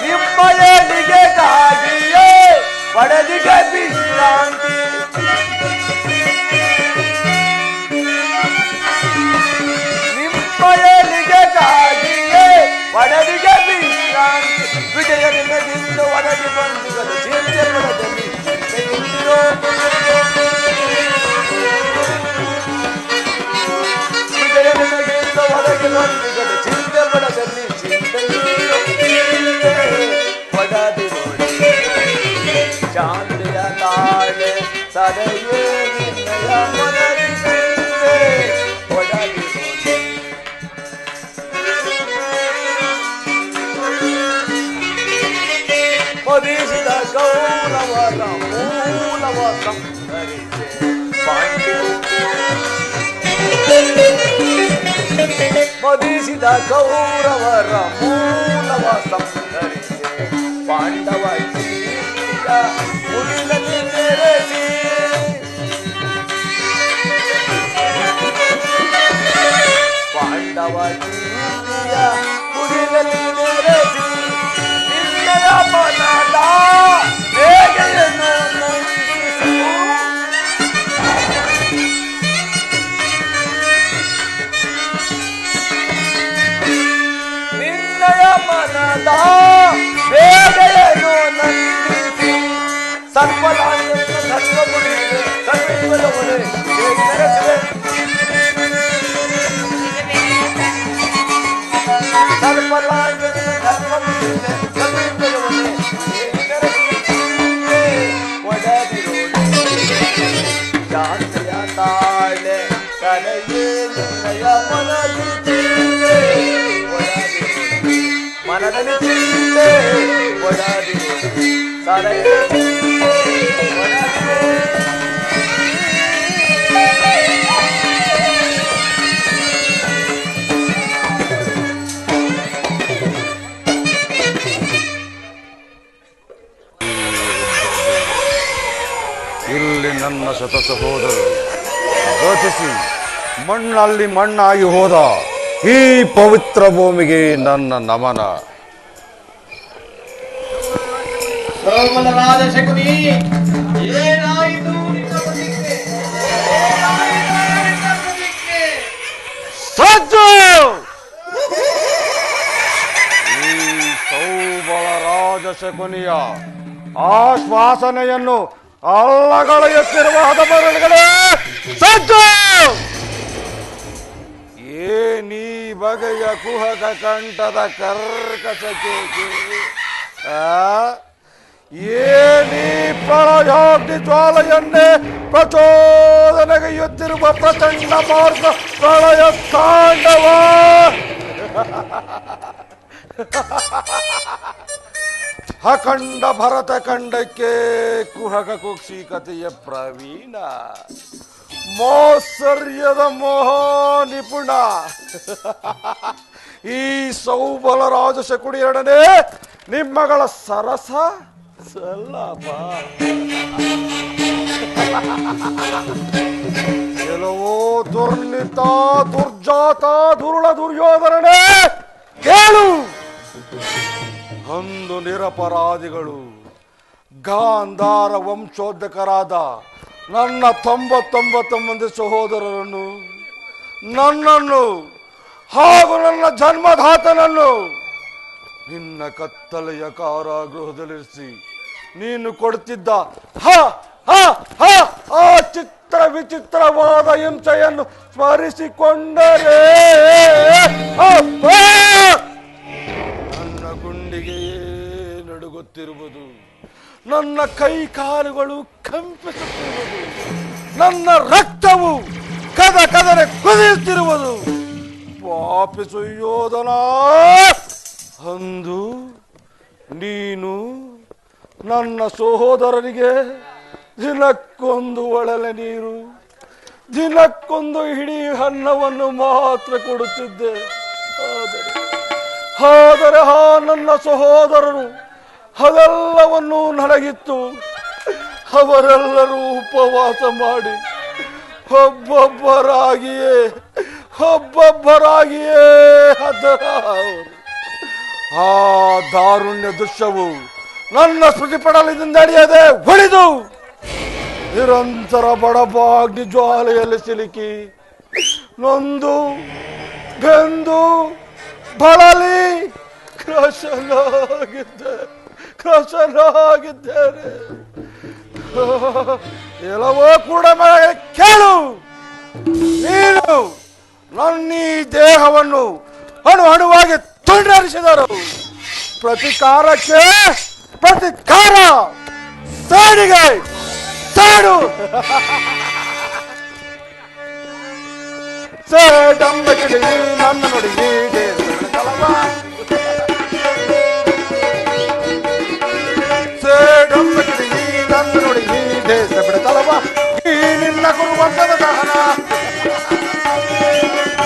ನಿಮ್ಮಯಲಿಗೆ ಕಾಗಿಯೇ ಪಡೆದಿಗೆ ವಿಶ್ರಾಂತಿ ನಿಮ್ಮಯಲಿಗೆ ಕಾಗಿಯೇ ಪಡೆದಿಗೆ ವಿಶ್ರಾಂತಿ ವಿಜಯದಿಂದ ಒದಗಿ ಬಂದಿಗದು ಚಿಂತೆ ಪಡದಲ್ಲಿ ವಿಜಯದಿಂದ ಒದಗಿ ಬಂದಿಗದು ಚಿಂತೆ ಪಡದಲ್ಲಿ ಚಿಂತೆ ಪಡದಿರೋ ಶಾಂತಿಯ ತಾಳೆ ಸದೆಯೇ ನಿನ್ನಯ ಮನದಿ ಚಿಂತೆ ಪಡದಿರೋ ಮದಿಸಿದ ಗೌರವರ ಮೂಲವ ಸಂಹರಿಸೆ ಮದಿಸಿದ ಗೌರವರ ಮೂಲವ ಸಂಹರಿಸೆ ಪಾಂಡವ ಕೀರ್ತಿಯ ಮುಗಿಲಲ್ಲಿ ನೆರೆಸಿ ಪಾಂಡವ ಕೀರ್ತಿಯ ಮುಗಿಲಲ್ಲಿ ನೆರೆಸಿ ನಿನ್ನಯ ಮನದ ಬೇಗೆಯನ್ನು ನಂದಿಸು ನಿನ್ನಯ ಮನದ ಬೇಗೆಯನ್ನು ನಂದಿಸಿ ಸರ್ವಲಾಂಗನ ಧರ್ಮ ಮುಡಿದೆ ಸರ್ವಲ ಒಲೆ ನೆರೆಸಿದೆ ಸರ್ವಲಾಂಗನ ಧರ್ಮ ಮುಡಿದೆ ಸರ್ವಲ ಒಲೆ ನೆರೆಸಿದೆ ಒಡದಿರೋ ಶಾಂತಿಯ ತಾಳೆ ಸದೆಯೇ ನಿನ್ನಯ ಮನದಿ ಚಿಂತೆ ಒಡದಿರೋ ಮನದಲ್ಲಿ ಚಿಂತೆ ಒಡದಿರೋ ಸದೆಯೇ ಒಡದಿರೋ ಇಲ್ಲಿ ನನ್ನ ಶತ ಸಹೋದರರು ಯೋಚಿಸಿ ಮಣ್ಣಲ್ಲಿ ಮಣ್ಣಾಗಿ ಹೋದ ಈ ಪವಿತ್ರ ಭೂಮಿಗೆ ನನ್ನ ನಮನ. ಸೋಮಲರಾಜ ಶಕುನಿ ಏನಾಯಿತು ನಿನ್ನ ಬದುಕಿಗೆ? ಏನಾಯಿತು ನಿನ್ನ ಬದುಕಿಗೆ? ಸಜ್ಜು ಈ ಸೌಬಲ ರಾಜಶಕುನಿಯ ಆಶ್ವಾಸನೆಯನ್ನು ಅಲ್ಲಗಳೆಯುತ್ತಿರುವ ಹದಬರಳುಗಳೇ ಸಜ್ಜು ಏನೀ ಬಗೆಯ ಕುಹಕ ಕಂಠದ ಕರ್ಕಶ ಕೇಕೆ ಏನೀ ಪ್ರಳಯಾಗ್ನಿ ಜ್ವಾಲೆಯನ್ನೇ ಪ್ರಚೋದನೆಗೆಯುತ್ತಿರುವ ಪ್ರಚಂಡ ಮಾರ್ಗ ಪ್ರಳಯ ತಾಂಡವ ಅಖಂಡ ಭರತ ಖಂಡಕ್ಕೆ ಕುಹಕ ಕುಕ್ಷಿಕತೆಯ ಪ್ರವೀಣ ಮೋಸರ್ಯದ ಮೋಹ ನಿಪುಣ ಈ ಸೌಬಲ ರಾಜ ಶಕುನಿ ಎರಡನೇ ನಿಮ್ಮಗಳ ಸರಸ ಸಲ್ಲಪ ಕೆಲವೋ ದುರ್ನಿತ ದುರ್ಜಾತ ದುರುಳ ದುರ್ಯೋಧನನೇ ಕೇಳು. ಒಂದು ನಿರಪರಾಧಿಗಳು ಗಾಂಧಾರ ವಂಶೋದ್ಧಕರಾದ ನನ್ನ 99 ಮಂದಿ ಸಹೋದರರನ್ನು, ನನ್ನನ್ನು ಹಾಗೂ ನನ್ನ ಜನ್ಮದಾತನನ್ನು ನಿನ್ನ ಕತ್ತಲೆಯ ಕಾರಾಗೃಹದಲ್ಲಿರಿಸಿ ನೀನು ಕೊಡುತ್ತಿದ್ದ ಆ ಚಿತ್ರ ವಿಚಿತ್ರವಾದ ಹಿಂಸೆಯನ್ನು ಸ್ಮರಿಸಿಕೊಂಡರೆ ನನ್ನ ಗುಂಡಿಗೆಯೇ ನಡುಗುತ್ತಿರುವುದು, ನನ್ನ ಕೈ ಕಾಲುಗಳು ಕಂಪಿಸುತ್ತಿರುವುದು, ನನ್ನ ರಕ್ತವು ಕದನೆ ಕುದಿಯುತ್ತಿರುವುದು. ಪಾಪಿ ಸುಯೋಧನ, ಅಂದು ನೀನು ನನ್ನ ಸಹೋದರರಿಗೆ ದಿನಕ್ಕೊಂದು ಒಳಲೆ ನೀರು, ದಿನಕ್ಕೊಂದು ಹಿಡಿ ಅನ್ನವನ್ನು ಮಾತ್ರ ಕೊಡುತ್ತಿದ್ದೆ. ಆದರೆ ನನ್ನ ಸಹೋದರರು ಅದೆಲ್ಲವನ್ನು ನನಗಿತ್ತು. ಅವರೆಲ್ಲರೂ ಉಪವಾಸ ಮಾಡಿ ಒಬ್ಬೊಬ್ಬರಾಗಿಯೇ ಆ ದಾರುಣ್ಯ ದೃಶ್ಯವು ನನ್ನ ಸ್ಮೃತಿಪಟಲದಿಂದ ಅಡಿಯದೆ ಹೊಡೆದು ನಿರಂತರ ಬಡಬಾಗ್ನಿ ಜ್ವಾಲೆಯಲ್ಲಿ ಸಿಲುಕಿ ನೊಂದು ಬೆಂದು ಬಳಲಿ ಕೃಶನಾಗಿದ್ದೇನೆ. ಎಲ್ಲವೋ ಕೂಡ ಕೇಳು. ನೀನು ನನ್ನ ಈ ದೇಹವನ್ನು ಅಣುವಾಗಿ ತುಂಡರಿಸಿದರು. ಪ್ರತಿಕಾರಕ್ಕೆ ಪ್ರತಿಕಾರ, ಸೇಡಿಗೆ ಸೇಡು. ಸೇಡಂಬಕಿಡಿ ನನ್ನ ನೋಡಿ ಸೇಡಂಬಕಿಡಿ ನನ್ನ ನೋಡಿ ದೇಶ ಬಿಡತಲವ. ಈ ನಿನ್ನ ಗುರುವಂತದ ದಹನ,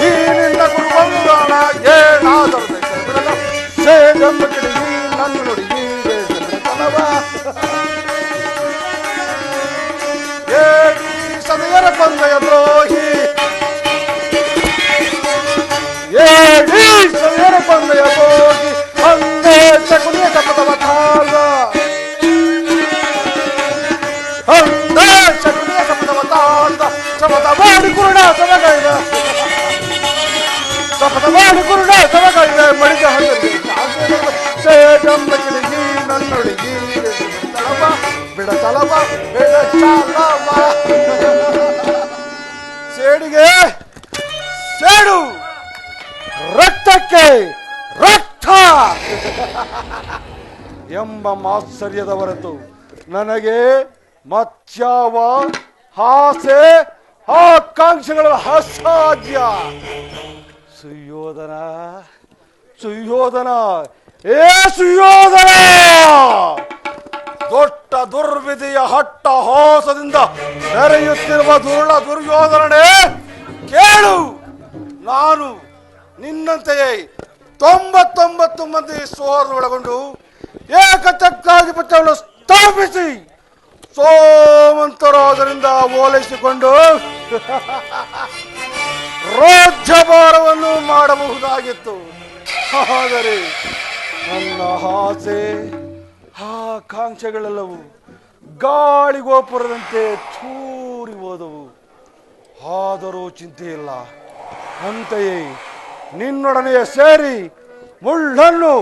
ಈ ನಿನ್ನ ಗುರುವಂತದ ಏನಾದರೂ ದೇಶ ಬಿಡಲ. ಸೇಡಂಬಕಿಡಿ ನನ್ನ ನೋಡಿ ದೇಶ ಬಿಡತಲವ. ಏಡಿ ಸದೆಯರ ಕೊಂದೆಯ ದ್ರೋಹಿ, ಏಡಿ ಸದೆಯರ ಕೊಂದೆಯ ದ್ರೋಹಿ, ಅಂದೇ ಶಕುನಿಯ ಕಪಟವ ಕಾಲ, ಅಂದೇ ಶಕುನಿಯ ಕಪಟವ ತಾಳ್ದ. ಶಪಥ ಮಾಡಿ ಕುರುಡ ಸವಗೈದ, ಶಪಥ ಮಾಡಿ ಕುರುಡ ಸವಗೈದ ಮಡಿದ ಹಂಗರಿಗೆ ಸೇಡಂಬಕಿಡಿ ನನ್ನೊಳಗಿ ಬಿಡತಲವ ಬಿಡತಲವ. ಸೇಡಿಗೆ ಸೇಡು, ರಕ್ತಕ್ಕೆ ರಕ್ತ ಎಂಬ ಮಾತ್ಸರ್ಯದ ಹೊರತು ನನಗೆ ಮತ್ಯಾವ ಆಸೆ ಆಕಾಂಕ್ಷೆಗಳು ಅಸಾಧ್ಯ. ಸುಯೋಧನ, ಸುಯೋಧನ, ಏ ಸುಯೋಧನ, ದೊಡ್ಡ ದುರ್ವಿಧಿಯ ಹಟ್ಟ ಹೋಸದಿಂದ ನೆರೆಯುತ್ತಿರುವ ದುರುಳ ದುರ್ಯೋಧನನೇ ಕೇಳು. ನಾನು ನಿನ್ನಂತೆಯೇ 99 ಮಂದಿ ಸೋದರರು ಒಳಗೊಂಡು ಏಕಚಕ್ರಾಧಿಪತ್ಯವನ್ನು ಸ್ಥಾಪಿಸಿ ಸೋಮಂತರಾಜರಿಂದ ಓಲೈಸಿಕೊಂಡು ರಾಜ್ಯಭಾರವನ್ನು ಮಾಡಬಹುದಾಗಿತ್ತು. ಆದರೆ ನನ್ನ ಆಸೆ ಆಕಾಂಕ್ಷೆಗಳೆಲ್ಲವೂ ಗಾಳಿಗೋಪುರದಂತೆ ಚೂರಿ ಹೋದವು. ಆದರೂ ಚಿಂತೆ ಇಲ್ಲ, ಅಂತೆಯೇ ನಿನ್ನೊಡನೆಯೇ ಸೇರಿ ಮುಳ್ಳನ್ನು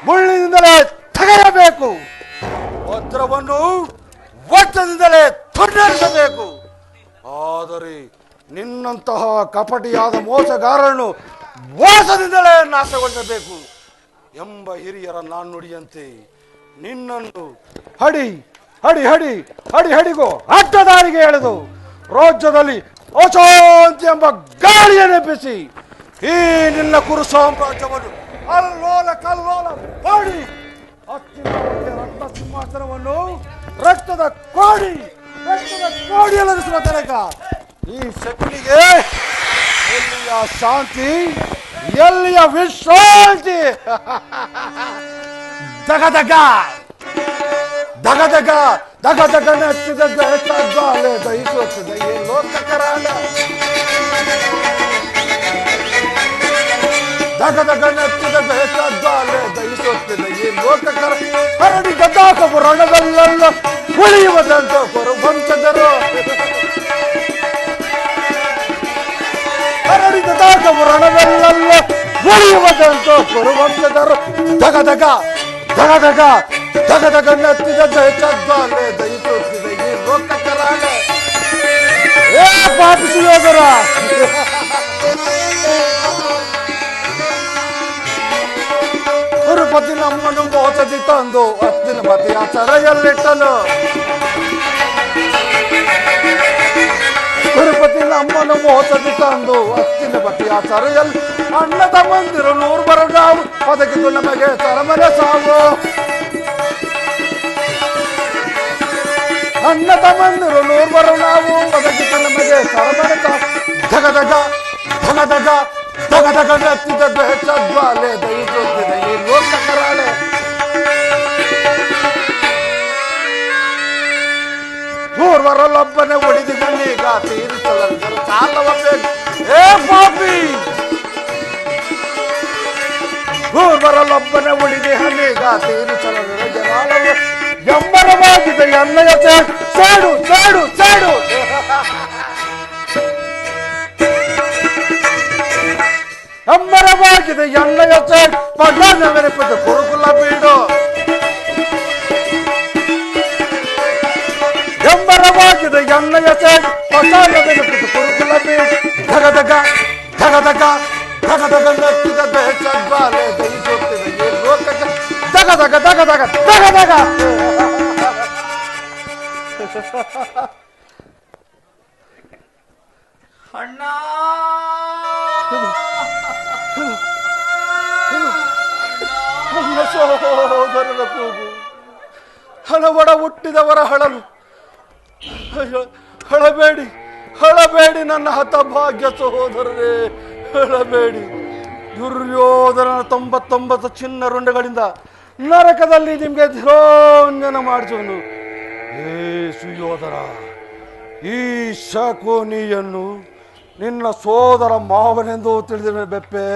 ಮುಳ್ಳಿನಿಂದಲೇ ತೆಗೆಯಬೇಕು, ವಜ್ರವನ್ನು ವಜ್ರದಿಂದಲೇ ತುಂಡರಿಸಬೇಕು. ಆದರೆ ನಿನ್ನಂತಹ ಕಪಟಿಯಾದ ಮೋಸಗಾರರನ್ನು ಮೋಸದಿಂದಲೇ ನಾಶಗೊಳಿಸಬೇಕು ಎಂಬ ಹಿರಿಯರ ನಾಣ್ಣುಡಿಯಂತೆ ನಿನ್ನನ್ನು ಹಡಿ ಹಡಿ ಹಡಿ ಹಡಿ ಹಡಿಗೋ ಅಡ್ಡದಾರಿಗೆ ಎಳೆದು ರಾಜ್ಯದಲ್ಲಿ ಅಶಾಂತಿ ಎಂಬ ಗಾಳಿಯನ್ನೆಬ್ಬಿಸಿ ಈ ನಿನ್ನ ಕುರು ಸಾಮ್ರಾಜ್ಯವನ್ನು ಅಲ್ಲೋಲ ಕಲ್ಲೋಲ ಮಾಡಿ ರಕ್ತ ಸಿಂಹಾಸನವನ್ನು ರಕ್ತದ ಕೋಡಿಯಲ್ಲಿರಿಸುವ ತನಕ ಈ ಶಕುನಿಗೆ ಎಲ್ಲಿಯ ಶಾಂತಿ ಎಲ್ಲಿಯ ವಿಶ್ರಾಂತಿ? ದಗ ದಗ ದಗ ದಗ ದಗ ದಗ ನೆಚ್ಚಿದ ಜ್ವಾಲೆ ದಹಿಸುತ್ತದೆ ಈ ಲೋಕಕರಾಳ. ದಗ ದಗ ನೆಚ್ಚಿದ ಜ್ವಾಲೆ ದಹಿಸುತ್ತದೆ ಈ ಲೋಕಕರ. ಹರಡಿದ ದಾಖವು ರಣದಲ್ಲೆಲ್ಲ ಉಳಿಯುವುದಂತ ವಂಚದರು. ಹರಡಿದ ದಾಖವು ರಣದಲ್ಲೆಲ್ಲ ಉಳಿಯುವುದಂತ ವಂಚದರು. ದಗ ದಗ ದಗ ದಗ ದಗ ದಗ ನೆತ್ತಿದ ಜ್ವಾಲೆ ದಹಿಸುತ್ತಿದೆ ಈ ಲೋಕಕರಾಳ. ಏ ಪಾಪಿಸಿ ಯೋಗರ, ಗುರುಪತಿ ನಮ್ಮನ್ನು ಮೋಸದಿ ತಂದು ಅಸ್ತಿನ ಪತಿಯ ಸೆರೆಯಲ್ಲಿಟ್ಟನು. ಗುರುಪತಿ ನಮ್ಮನ್ನು ಮೋಸದಿ ತಂದು ಅಸ್ತಿನ ಪತಿಯ ಸೆರೆಯಲ್ಲಿ ಅಣ್ಣ ತಮ್ಮಂದಿರು 100 ಬರಗಾವು ಒದಗಿದು ನಮಗೆ ತರಮನೆ ಸಾವು. ಅಣ್ಣ ತಮ್ಮಂದಿರು 100 ಬರು ನಾವು ಒದಗಿದು ನಮಗೆ ತರಮನೆ ಸಾವು. ಧಗ ಧಗ ಧಗ ಧಗ ಧಗ ಧಗ ನೆತ್ತಿದ ಜ್ವಾಲೆ ದಹಿಸುತ್ತಿದೆ ಈ ಲೋಕಕರಾಳೆ. ಪೂರ್ವರಲ್ಲೊಬ್ಬನೇ ಉಳಿದಿಗನ್ನೀಗ ತೀರಿಸಲಂದರು ಸಾಲವ ಬೇಕು. ಏ ಪಾಪಿ, ಪೂರ್ವರಲ್ಲೊಬ್ಬನೇ ಉಳಿದಿ ಹನ್ನೀಗ ತೀರಿಸಲಂದರು ಜನಾಲವ ಎಂಬರವಾಗಿದೆ ಎಣ್ಣೆಯ ಸೇಡು ಸೇಡು ಸೇಡು. ಎಂಬರವಾಗಿದೆ ಎಣ್ಣೆಯ ಸೇಡು ಪಡ್ಡನೆನಪಿದ ಕುರುಕುಲ ಬೀಡು. ಎಂಬರವಾಗಿದೆ ಎಣ್ಣೆಯ ಸೇಡು ಪಡ್ಡನೆನಪಿದ ಕುರುಕುಲ ಬೀಡು. ಧಗ ಧಗ ಧಗ ಧಗ ಧಗ ಧಗ ನೆತ್ತಿದ ಜ್ವಾಲೆ ದಹಿಸುತ್ತಿದೆ ಈ ಲೋಕಕ್ಕೆ. ಧಗ ಧಗ ಧಗ ಧಗ ಧಗ ಧಗ. ಅಣ್ಣ ನನ್ನ ಸಹೋದರನ ಕೂಗು, ಹಣವಡ ಹುಟ್ಟಿದವರ ಹಳಲು. ಹಳಬೇಡಿ ಹಳಬೇಡಿ ನನ್ನ ಹತಭಾಗ್ಯ ಸಹೋದರರೇ, ಹಳಬೇಡಿ. ದುರ್ಯೋಧನ 99 ಚಿನ್ನ ರುಂಡಗಳಿಂದ ನರಕದಲ್ಲಿ ನಿಮಗೆ ಧಿರೋಂಜನ ಮಾಡಿಸುವನು. ಏ ಸುಯೋಧನ, ಈ ಶಕುನಿಯನ್ನು ನಿನ್ನ ಸೋದರ ಮಾವನೆಂದು ತಿಳಿದಿರುವೆ ಬೆಪ್ಪೆ.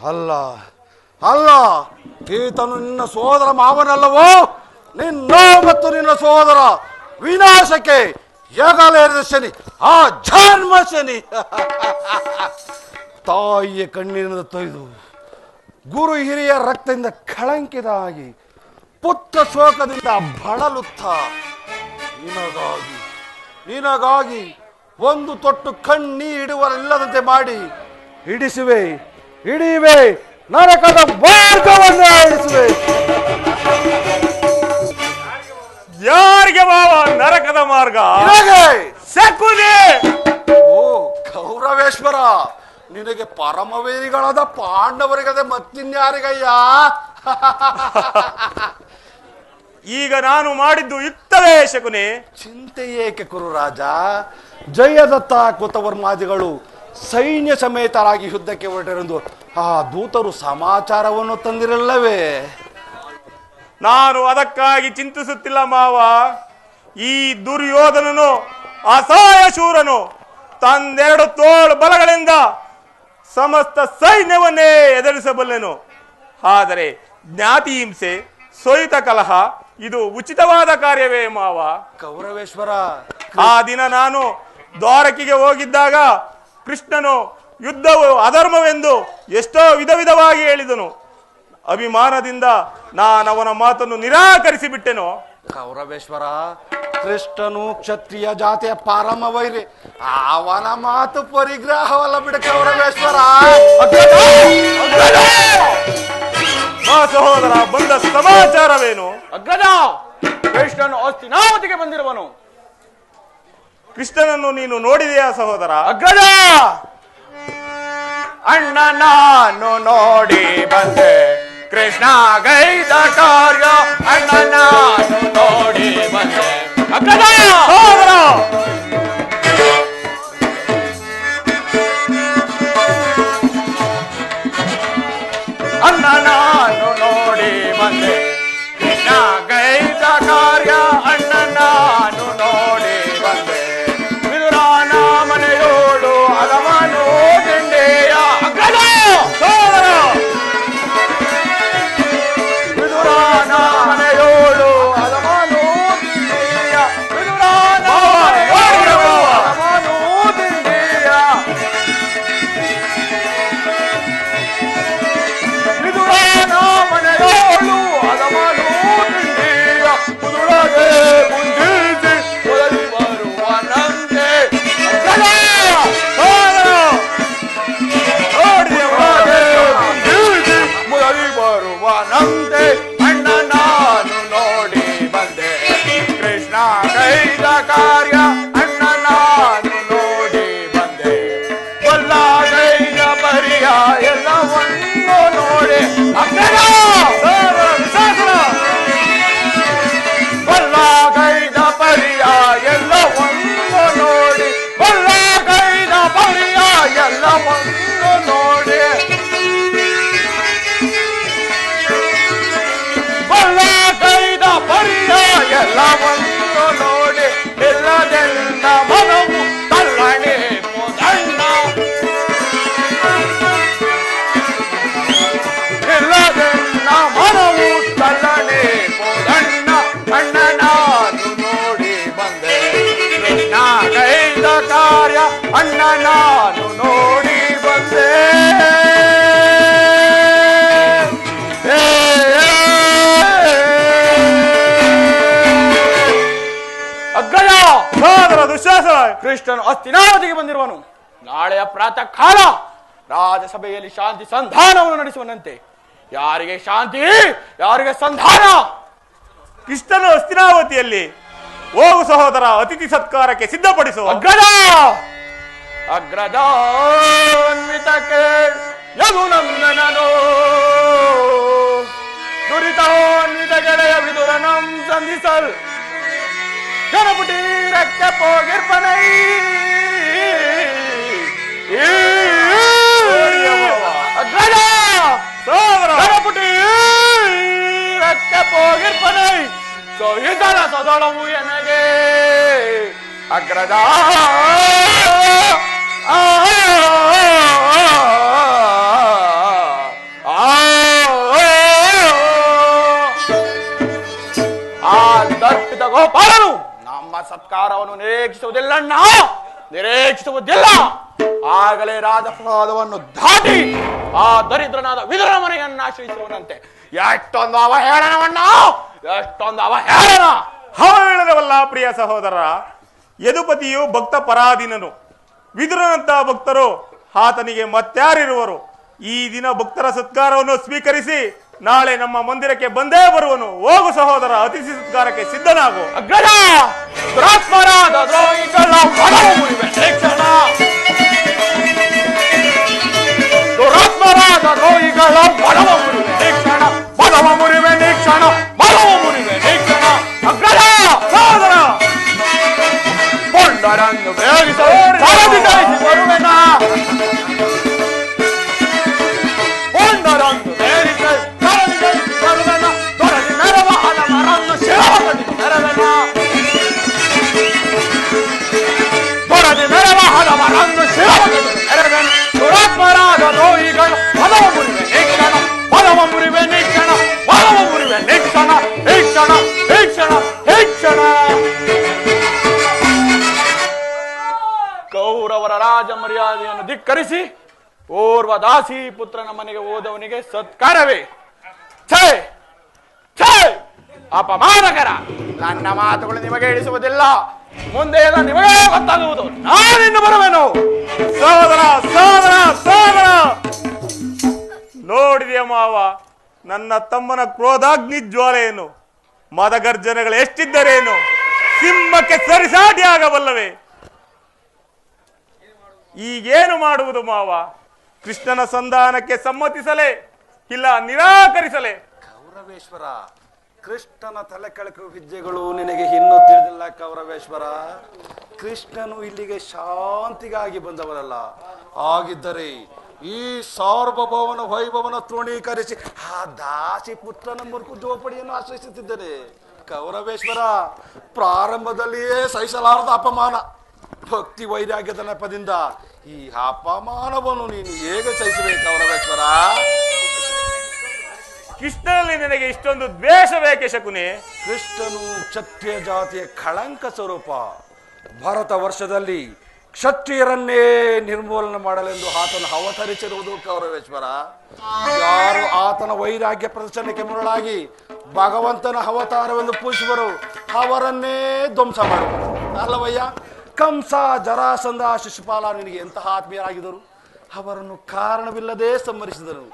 ಅಲ್ಲ ಅಲ್ಲ, ಈತನು ನಿನ್ನ ಸೋದರ ಮಾವನಲ್ಲವೋ, ನಿನ್ನ ಮತ್ತು ನಿನ್ನ ಸೋದರ ವಿನಾಶಕ್ಕೆ ಯಗಲೇರಿದ ಶನಿ, ಆ ಜನ್ಮ ಶನಿ. ತಾಯಿಯ ಕಣ್ಣಿನಿಂದ ತೊಯ್ದು ಗುರು ಹಿರಿಯ ರಕ್ತದಿಂದ ಕಳಂಕಿತವಾಗಿ ಪುತ್ರ ಶೋಕದಿಂದ ಬಳಲುತ್ತ ನಿನಗಾಗಿ ಒಂದು ತೊಟ್ಟು ಕಣ್ಣೀಡುವರಿಲ್ಲದಂತೆ ಮಾಡಿ ಹಿಡಿಯುವೆ ನರಕದ ಮಾರ್ಗವನ್ನು ಹಿಡಿಸುವೆ. ಯಾರಿಗೆ ಮಾವ ನರಕದ ಮಾರ್ಗ? ಶಕುನಿ. ಓ ಕೌರವೇಶ್ವರ, ನಿನಗೆ ಪರಮವೀರಿಗಳಾದ ಪಾಂಡವರಿಗದೆ ಮತ್ತಿನ್ಯಾರಿಗಯ್ಯ? ಈಗ ನಾನು ಮಾಡಿದ್ದು ಯುಕ್ತವೇ ಶಕುನಿ? ಚಿಂತೆ ಏಕೆ ಕುರುರಾಜ? ಜಯದತ್ತ ಕೃತವರ್ಮಾದಿಗಳು ಸೈನ್ಯ ಸಮೇತರಾಗಿ ಯುದ್ಧಕ್ಕೆ ಹೊರಟಿರೆಂದು ಆ ದೂತರು ಸಮಾಚಾರವನ್ನು ತಂದಿರಲ್ಲವೇ? ನಾನು ಅದಕ್ಕಾಗಿ ಚಿಂತಿಸುತ್ತಿಲ್ಲ ಮಾವ. ಈ ದುರ್ಯೋಧನನು ಅಸಹಾಯ ಶೂರನು ತಂದೆರಡು ತೋಳು ಬಲಗಳಿಂದ ಸಮಸ್ತ ಸೈನ್ಯವನ್ನೇ ಎದುರಿಸಬಲ್ಲೆನು. ಆದರೆ ಜ್ಞಾತಿ ಹಿಂಸೆ, ಸೊಯಿತ ಕಲಹ ಇದು ಉಚಿತವಾದ ಕಾರ್ಯವೇ ಮಾವ? ಕೌರವೇಶ್ವರ, ಆ ದಿನ ನಾನು ದ್ವಾರಕಿಗೆ ಹೋಗಿದ್ದಾಗ ಕೃಷ್ಣನು ಯುದ್ಧವು ಅಧರ್ಮವೆಂದು ಎಷ್ಟೋ ವಿಧವಾಗಿ ಹೇಳಿದನು. ಅಭಿಮಾನದಿಂದ ನಾನು ಅವನ ಮಾತನ್ನು ನಿರಾಕರಿಸಿ ಬಿಟ್ಟೆನು. ಕೌರವೇಶ್ವರ, ಕೃಷ್ಣನು ಕ್ಷತ್ರಿಯ ಜಾತಿಯ ಪರಮ ವೈರಿ, ಅವನ ಮಾತು ಪರಿಗ್ರಹವಲ್ಲ ಬಿಡ ಕೌರವೇಶ್ವರ. ಸಹೋದರ, ಬಂದ ಸಮಾಚಾರವೇನು? ಅಗ್ರಜ, ಕೃಷ್ಣನು ಹಸ್ತಿನಾವತಿಗೆ ಬಂದಿರುವನು. ಕೃಷ್ಣನನ್ನು ನೀನು ನೋಡಿದೆಯಾ ಸಹೋದರ? ಅಗ್ರಜ, ಅಣ್ಣ ನಾನು ನೋಡಿ ಬಂದೆ, ಕೃಷ್ಣ ಗೈದ ಕಾರ್ಯ ಅಣ್ಣ ನಾನು ನೋಡಿ ಬಂದೆ. ಅಗ್ರಜ ಸಹೋದರ, ಕೃಷ್ಣನು ಹಸ್ತಿನಾವತಿಗೆ ಬಂದಿರುವನು. ನಾಳೆಯ ಪ್ರಾತಃ ಕಾಲ ರಾಜಸಭೆಯಲ್ಲಿ ಶಾಂತಿ ಸಂಧಾನವನ್ನು ನಡೆಸುವನಂತೆ. ಯಾರಿಗೆ ಶಾಂತಿ, ಯಾರಿಗೆ ಸಂಧಾನ? ಕೃಷ್ಣನು ಹಸ್ತಿನಾವತಿಯಲ್ಲಿ. ಹೋಗು ಸಹೋದರ, ಅತಿಥಿ ಸತ್ಕಾರಕ್ಕೆ ಸಿದ್ಧಪಡಿಸುವ. ಅಗ್ರದಾನ್ವಿತಕ್ಕೆ ಯದುನಂದನನು ದುರಿತಾನ್ವಿತ ಗೆಳೆಯ ವಿದುರನಂ ಸಂಧಿಸಲ್ ಗಣಪುಟೀರಕ್ಕೆ ಹೋಗಿರ್ಪನೈ. ಅಗ್ರಜ ಗಣಪುಟೀರಕ್ಕೆ ಹೋಗಿರ್ಪನೈ ಸೋಹಿತನ ಸದಳವು ಎನಗೆ ಅಗ್ರಜ. ಆ ದರ್ಪಿತ ಗೋಪಾಲನು ನಮ್ಮ ಸತ್ಕಾರವನ್ನು ನಿರೀಕ್ಷಿಸುವುದಿಲ್ಲಣ್ಣ, ನಿರೀಕ್ಷಿಸುವುದಿಲ್ಲ. ಆಗಲೇ ರಾಜಪ್ರಸಾದವನ್ನು ದಾಟಿ ಆ ದರಿದ್ರನಾದ ವಿದುರ ಮನೆಯನ್ನು ಆಶ್ರಯಿಸುವನಂತೆ. ಎಷ್ಟೊಂದು ಅವಹೇಳನವಣ್ಣ, ಎಷ್ಟೊಂದು ಅವಹೇಳನ! ಅವಹೇಳನವಲ್ಲ ಪ್ರಿಯ ಸಹೋದರ. ಯದುಪತಿಯು ಭಕ್ತ ಪರಾಧೀನನು. ವಿದುರನಂತಹ ಭಕ್ತರು ಆತನಿಗೆ ಮತ್ಯಾರಿರುವರು? ಈ ದಿನ ಭಕ್ತರ ಸತ್ಕಾರವನ್ನು ಸ್ವೀಕರಿಸಿ ನಾಳೆ ನಮ್ಮ ಮಂದಿರಕ್ಕೆ ಬಂದೇ ಬರುವನು. ಹೋಗು ಸಹೋದರ, ಅತಿಥಿ ಸತ್ಕಾರಕ್ಕೆ ಸಿದ್ಧನಾಗು. ಅಗ್ರಜ ದುರಾತ್ಮರಾದ ದ್ರೋಹಿಗಳ ಬಲವ ಮುರಿವೆ ಕ್ಷಣ, ದುರಾತ್ಮರಾದ ದ್ರೋಹಿಗಳ ಬಲವ ಮುರಿವೆ ಕ್ಷಣ, ಬಲವ ಮುರಿವೆ ಕ್ಷಣ, ಬಲವ ಮುರಿವೆ ಕ್ಷಣ. ಅಗ್ರಜ ಸಹೋದರ ಕೊಂಡರನ್ನು ಬೇಗಿಸಲು ಬರುವೆನಾ? ಕೊಂಡರನ್ನು ಬೇರಿಸಲು ಬರುವೆನ, ತೊರೆದಿ ಮೆರವ ಹಲವರನ್ನು ಶಿರವಗಡಿದು ಮೆರವೆನ, ತೊರೆದಿ ಮೆರವ ಹಲವರನ್ನು ಶಿರವಗಡಿದು ಮೆರವೆನ. ದುರಾತ್ಮರಾದ ದ್ರೋಹಿಗಳು ಬಲವ ಮುರಿವೆ ಕ್ಷಣ, ಬಲವ ಮುರಿವೆ ಕ್ಷಣ, ಬಲವ ಮುರಿವೆ ಕ್ಷಣ, ಕ್ಷಣ ಕ್ಷಣ ಕ್ಷಣ. ಕೌರವರ ರಾಜ ಮರ್ಯಾದೆಯನ್ನು ಧಿಕ್ಕರಿಸಿ ಓರ್ವ ದಾಸಿ ಪುತ್ರನ ಮನೆಗೆ ಹೋದವನಿಗೆ ಸತ್ಕಾರವೇ? ಛೇ ಛೇ, ಅಪಮಾನಕರ! ನನ್ನ ಮಾತುಗಳು ನಿಮಗೆ ಇಳಿಸುವುದಿಲ್ಲ. ಮುಂದೆ ಎಲ್ಲ ನಿಮಗೆ ಗೊತ್ತಾಗುವುದು. ನಾನಿನ್ನು ಬರುವೆನು. ಸಹೋದರ ಸಹೋದರ ಸಹೋದರ, ನೋಡಿದೆಯ ಮಾವ ನನ್ನ ತಮ್ಮನ ಕ್ರೋಧಾಗ್ನಿ ಜ್ವಾಲೆಯನ್ನು? ಮದಗರ್ಜನೆಗಳು ಎಷ್ಟಿದ್ದರೇನು ಸಿಂಹಕ್ಕೆ ಸರಿಸಾಟಿ ಆಗಬಲ್ಲವೇ? ಈಗೇನು ಮಾಡುವುದು ಮಾವ? ಕೃಷ್ಣನ ಸಂಧಾನಕ್ಕೆ ಸಮ್ಮತಿಸಲೇ ಇಲ್ಲ ನಿರಾಕರಿಸಲೇ? ಕೌರವೇಶ್ವರ, ಕೃಷ್ಣನ ತಲೆ ಕೆಳಕು ವಿದ್ಯೆಗಳು ನಿನಗೆ ಇನ್ನೂ ತಿಳಿದಿಲ್ಲ ಕೌರವೇಶ್ವರ. ಕೃಷ್ಣನು ಇಲ್ಲಿಗೆ ಶಾಂತಿಗಾಗಿ ಬಂದವರಲ್ಲ. ಆಗಿದ್ದರೆ ಈ ಸಾರ್ವಭೌಮನ ವೈಭವನ ತೃಣೀಕರಿಸಿ ಆ ದಾಸಿ ಪುತ್ರನ ಮುರುಕು ಜೋಪಡಿಯನ್ನು ಆಶ್ರಯಿಸುತ್ತಿದ್ದೇನೆ ಕೌರವೇಶ್ವರ. ಪ್ರಾರಂಭದಲ್ಲಿಯೇ ಸಹಿಸಲಾರದ ಅಪಮಾನ, ಭಕ್ತಿ ವೈರಾಗ್ಯದ ನೆಪದಿಂದ ಈ ಅಪಮಾನವನ್ನು ನೀನು ಹೇಗೆ ಸಹಿಸಬೇಕು ಕೌರವೇಶ್ವರ? ಕೃಷ್ಣನಲ್ಲಿ ನಿನಗೆ ಇಷ್ಟೊಂದು ದ್ವೇಷವೇಕೆ ಶಕುನಿ? ಕೃಷ್ಣನು ಕ್ಷತ್ರಿಯ ಜಾತಿಯ ಕಳಂಕ ಸ್ವರೂಪ. ಭಾರತ ವರ್ಷದಲ್ಲಿ ಕ್ಷತ್ರಿಯರನ್ನೇ ನಿರ್ಮೂಲನೆ ಮಾಡಲೆಂದು ಆತನು ಅವತರಿಸಿರುವುದು ಕೌರವೇಶ್ವರ. ಯಾರು ಆತನ ವೈರಾಗ್ಯ ಪ್ರದರ್ಶನಕ್ಕೆ ಮುರಳಾಗಿ ಭಗವಂತನ ಅವತಾರವೆಂದು ಪೂಜಿಸುವರು ಅವರನ್ನೇ ಧ್ವಂಸ ಮಾಡುವರು ಅಲ್ಲವಯ್ಯ. ಕಂಸ, ಜರಾಸಂಧ, ಶಿಶುಪಾಲ ನಿನಗೆ ಎಂತಹ ಆತ್ಮೀಯರಾಗಿದ್ದರು. ಅವರನ್ನು ಕಾರಣವಿಲ್ಲದೆ ಸಂಹರಿಸಿದರು.